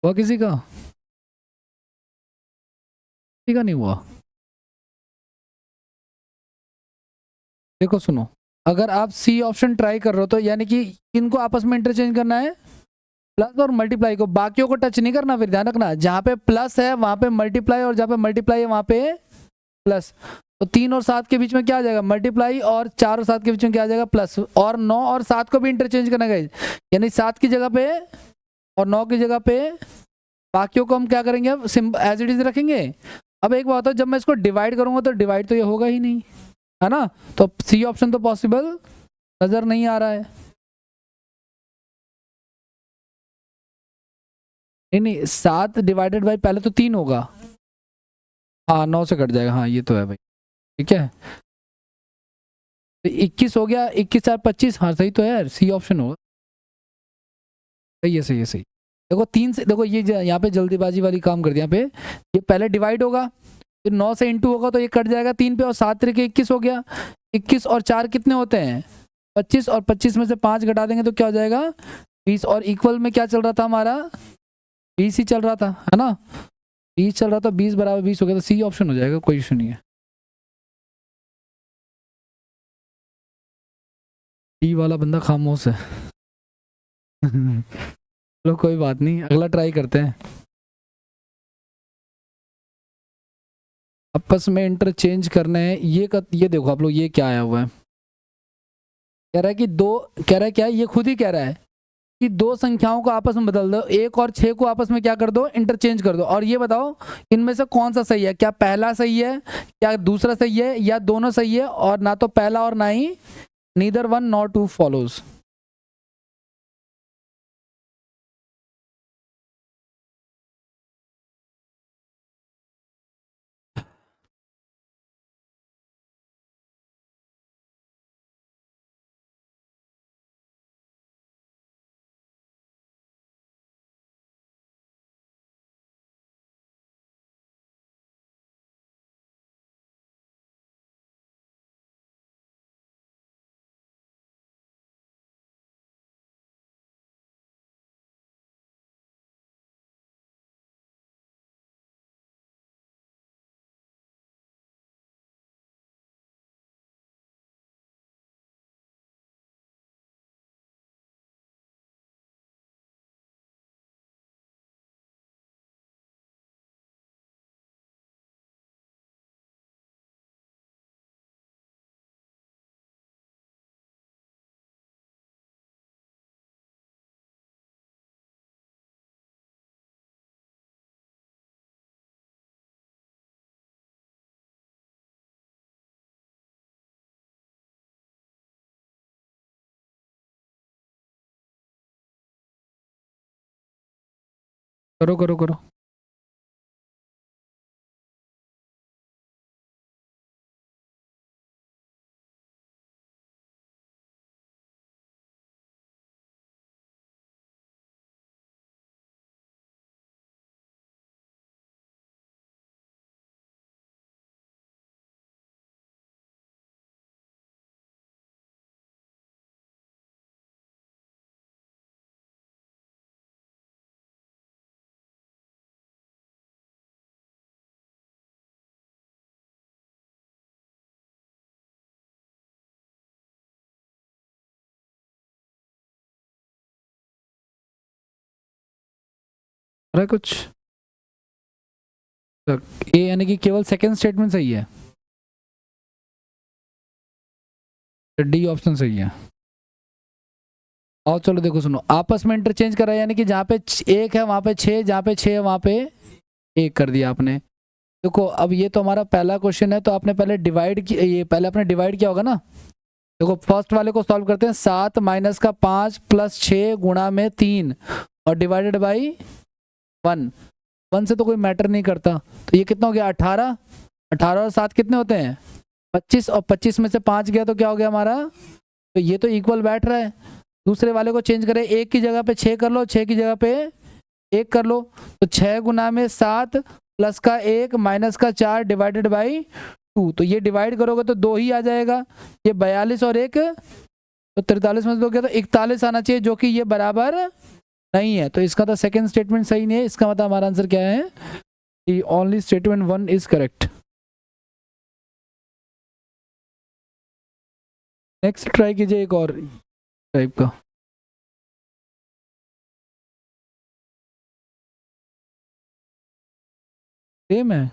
हुआ किसी का? किसी का नहीं हुआ? देखो सुनो, अगर आप सी ऑप्शन ट्राई कर रहे हो तो यानी कि इनको आपस में इंटरचेंज करना है, प्लस और मल्टीप्लाई को, बाकियों को टच नहीं करना। फिर ध्यान रखना, जहाँ पे प्लस है वहां पे मल्टीप्लाई, और जहाँ पे मल्टीप्लाई है वहां पे प्लस। तो 3 और 7 के बीच में क्या आ जाएगा? मल्टीप्लाई, और 4 और 7 के बीच में क्या आ जाएगा? प्लस। और 9 और 7 को भी इंटरचेंज करना है, यानी 7 की जगह पे और 9 की जगह पे बाकियों को हम क्या करेंगे? अब एज इट इज रखेंगे। अब एक बात है, जब मैं इसको डिवाइड करूंगा तो डिवाइड तो ये होगा ही नहीं, है ना? तो सी ऑप्शन तो पॉसिबल नजर नहीं आ रहा है। नहीं नहीं, 7 डिवाइडेड बाई पहले तो 3 होगा। हाँ 9 से कट जाएगा, हाँ ये तो है भाई। ठीक है, तो 21 हो गया, 21 4 25, हाँ सही तो है यार, सी ऑप्शन होगा। सही है, सही है, सही। देखो 3 से, देखो ये यहाँ पे जल्दीबाजी वाली काम कर दिया। यहाँ पे ये पहले डिवाइड होगा, फिर 9 से इंटू होगा तो ये कट जाएगा 3 पे, और 7 तरीके 21 हो गया। 21 और 4 कितने होते हैं? 25, और 25 में से 5 घटा देंगे तो क्या हो जाएगा? 20। और इक्वल में क्या चल रहा था हमारा? 20 ही चल रहा था, है ना? 20 चल रहा था, 20 बराबर 20 हो गया, तो सी ऑप्शन हो जाएगा, कोई इशू नहीं है। डी वाला बंदा खामोश है। चलो कोई बात नहीं, अगला ट्राई करते हैं। आपस में इंटरचेंज करने हैं ये देखो आप लोग, ये क्या आया हुआ है? कह रहा है कि दो, कह रहा है क्या है? ये खुद ही कह रहा है कि दो संख्याओं को आपस में बदल दो, 1 और 6 को आपस में क्या कर दो? इंटरचेंज कर दो। और ये बताओ इनमें से कौन सा सही है? क्या पहला सही है, क्या दूसरा सही है, या दोनों सही है? और ना तो पहला और ना ही neither one nor two follows. करो करो करो। अरे कुछ, ए यानी कि केवल सेकंड स्टेटमेंट सही है, डी ऑप्शन सही है। और चलो देखो सुनो, आपस में इंटरचेंज कर रहा है, यानी कि जहाँ पे 1 है वहां पे 6, जहाँ पे 6 है वहां पे 1 कर दिया आपने। देखो अब ये तो हमारा पहला क्वेश्चन है, तो आपने पहले डिवाइड की, ये पहले आपने डिवाइड किया होगा ना। देखो फर्स्ट वाले को सॉल्व करते हैं, 7 माइनस का 5 प्लस 6 गुणा में 3 और डिवाइडेड बाई 1। 1 से तो कोई मैटर नहीं करता, तो ये कितना हो गया? 18। 18 और 7 कितने होते हैं? 25, और 25 में से 5 गया तो क्या हो गया हमारा? तो ये तो इक्वल बैठ रहा है। दूसरे वाले को चेंज करें, 1 की जगह पे 6 कर लो, 6 की जगह पे 1 कर लो, तो 6 गुना में 7 प्लस का 1 माइनस का 4 डिवाइडेड बाई 2। तो ये डिवाइड करोगे तो 2 ही आ जाएगा। ये 42 और 1 तो 43 में से 2 गया तो 41 आना चाहिए, जो कि ये बराबर नहीं है, तो इसका तो सेकंड स्टेटमेंट सही नहीं है। इसका मतलब हमारा आंसर क्या है कि only statement 1 is correct. Next try कीजिए एक और टाइप का। सेम है,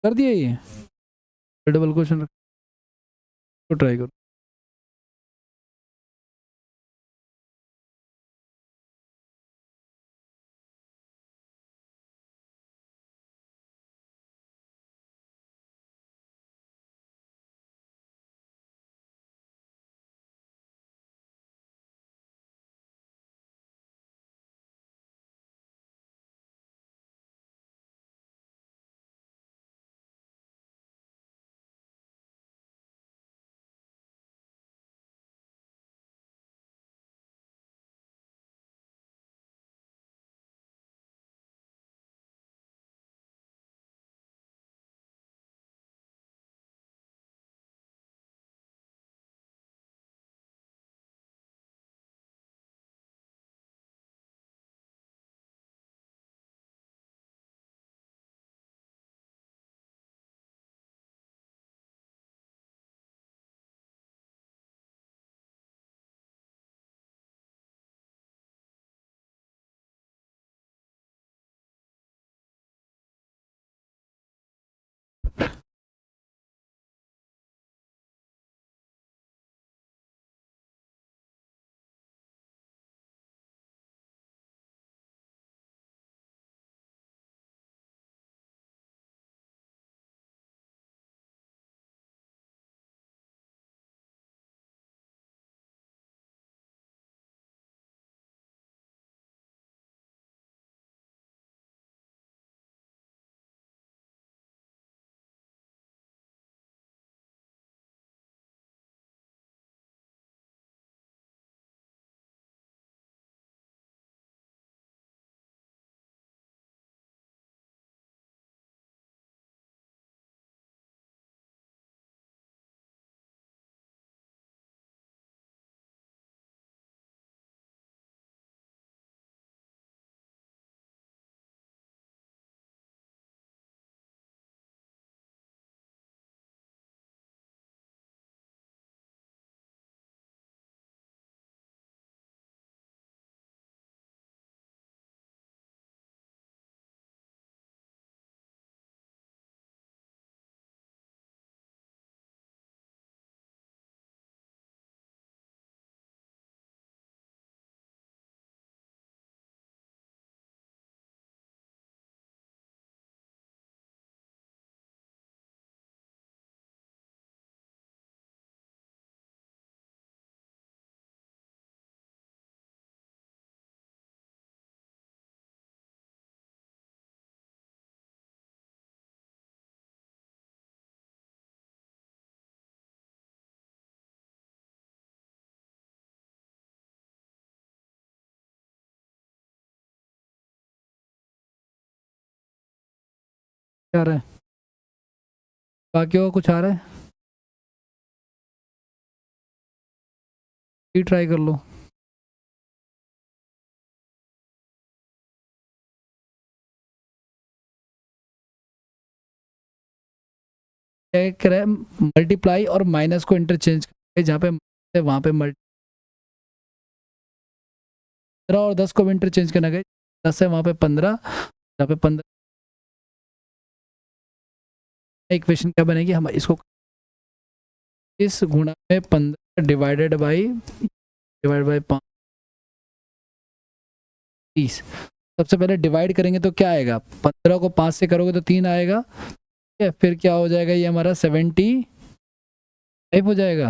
कर दिया ये डबल क्वेश्चन तो ट्राई करो। क्या आ रहा है बाकी और कुछ आ रहा है? ये ट्राई कर लो। क्या कह रहा है? मल्टीप्लाई और माइनस को इंटरचेंज करें, जहाँ पे वहाँ पे मल्टी और 10 को भी इंटरचेंज करना गए, 10 है वहाँ पे 15, यहाँ पे 15। इक्वेशन क्या बनेगी? हम इसको इस गुणा में 15 डिवाइडेड बाई 30। सबसे पहले डिवाइड करेंगे तो क्या आएगा? 15 को 5 से करोगे तो 3 आएगा। ठीक है, फिर क्या हो जाएगा? ये हमारा 75 हो जाएगा।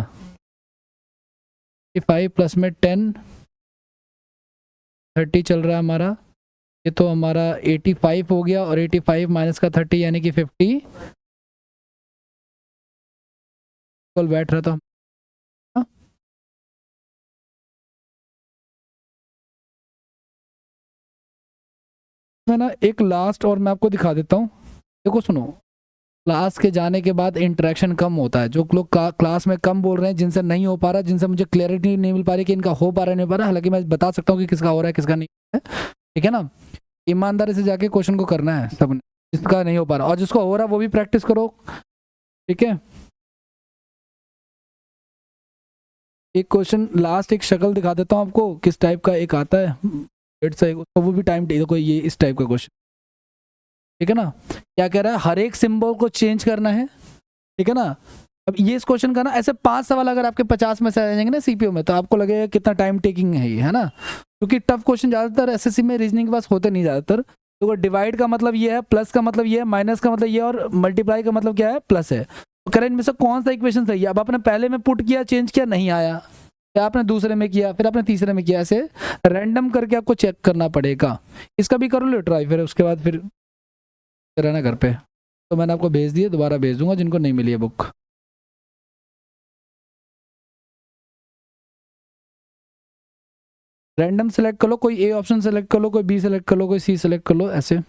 5 प्लस में 10, 30 चल रहा है हमारा। ये तो हमारा 85 हो गया, और 85 माइनस का 30 यानी कि 50 बैठ रहा था। मैं ना एक लास्ट और मैं आपको दिखा देता हूँ। देखो सुनो, क्लास के जाने के बाद इंटरेक्शन कम होता है। जो लोग क्लास में कम बोल रहे हैं, जिनसे नहीं हो पा रहा, जिनसे मुझे क्लैरिटी नहीं मिल पा रही कि इनका हो पा रहा है नहीं हो पा रहा, हालांकि मैं बता सकता हूँ कि किसका हो रहा है किसका नहीं हो रहा है, ठीक है ना। ईमानदारी से जाके क्वेश्चन को करना है सबने, जिसका नहीं हो पा रहा, और जिसको हो रहा है वो भी प्रैक्टिस करो, ठीक है। एक क्वेश्चन लास्ट, एक शक्ल दिखा देता हूँ आपको किस टाइप का एक आता है, तो वो भी टाइम देखो, ये इस टाइप का क्वेश्चन, ठीक है ना। क्या कह रहा है, हर एक सिंबल को चेंज करना है, ठीक है ना। अब ये इस क्वेश्चन का ना, ऐसे 5 सवाल अगर आपके 50 में से आ जाएंगे ना सीपीयू में, तो आपको लगेगा कितना टाइम टेकिंग है ये, है ना। क्योंकि टफ क्वेश्चन ज़्यादातर एसएससी में रीजनिंग के पास होते नहीं ज़्यादातर। तो डिवाइड का मतलब ये है, प्लस का मतलब ये है, माइनस का मतलब ये, और मल्टीप्लाई का मतलब क्या है, प्लस है। तो करेंट में से कौन सा इक्वेशन सही है। अब आपने पहले में पुट किया, चेंज किया, नहीं आया, फिर आपने दूसरे में किया, फिर आपने तीसरे में किया, ऐसे रैंडम करके आपको चेक करना पड़ेगा। इसका भी करो लो ट्राई, फिर उसके बाद फिर रहना घर पे। तो मैंने आपको भेज दिए, दोबारा भेज दूंगा जिनको नहीं मिली है बुक। रैंडम सेलेक्ट कर लो, कोई ए ऑप्शन सेलेक्ट कर लो, कोई बी सेलेक्ट कर लो, कोई सी सेलेक्ट कर लो, ऐसे।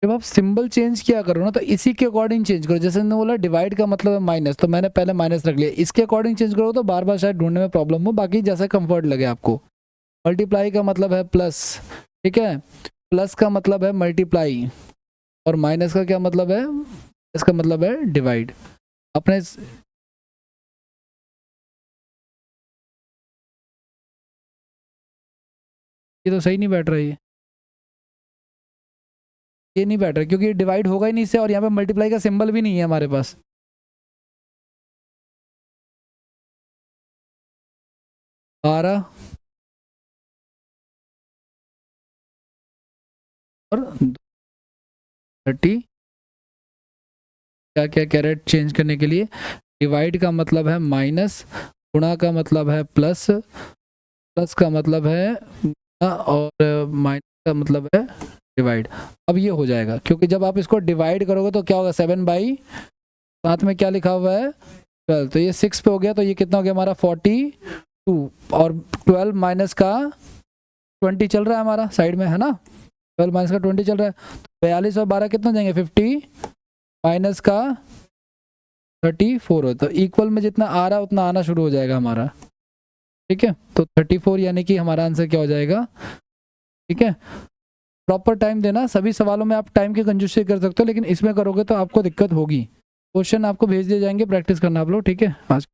जब आप सिंबल चेंज किया करो ना, तो इसी के अकॉर्डिंग चेंज करो। जैसे मैंने बोला डिवाइड का मतलब है माइनस, तो मैंने पहले माइनस रख लिया, इसके अकॉर्डिंग चेंज करो तो बार बार शायद ढूंढने में प्रॉब्लम हो, बाकी जैसा कंफर्ट लगे आपको। मल्टीप्लाई का मतलब है प्लस, ठीक है, प्लस का मतलब है मल्टीप्लाई, और माइनस का क्या मतलब है, इसका मतलब है डिवाइड। अपने ये तो सही नहीं बैठ रहा, ये नहीं बैठ रहा, क्योंकि डिवाइड होगा ही नहीं इससे, और यहाँ पे मल्टीप्लाई का सिंबल भी नहीं है हमारे पास। बारह और 30, क्या क्या कैरेट चेंज करने के लिए। डिवाइड का मतलब है माइनस, गुणा का मतलब है प्लस, प्लस का मतलब है गुणा, और माइनस का मतलब है डिवाइड। अब ये हो जाएगा, क्योंकि जब आप इसको डिवाइड करोगे तो क्या होगा, 7/, साथ में क्या लिखा हुआ है 12, तो ये 6 पे हो गया, तो ये कितना हो गया हमारा 42, और 12 माइनस का 20 चल रहा है हमारा साइड में, है ना। 12 माइनस का 20 चल रहा है, तो 42 और 12 कितना जाएंगे 50, माइनस का 34 हो, तो इक्वल में जितना आ रहा है उतना आना शुरू हो जाएगा हमारा, ठीक है। तो 34 यानी कि हमारा आंसर क्या हो जाएगा, ठीक है। प्रॉपर टाइम देना, सभी सवालों में आप टाइम की कंजूसी कर सकते हो, लेकिन इसमें करोगे तो आपको दिक्कत होगी। क्वेश्चन आपको भेज दिए जाएंगे, प्रैक्टिस करना आप लोग, ठीक है। आज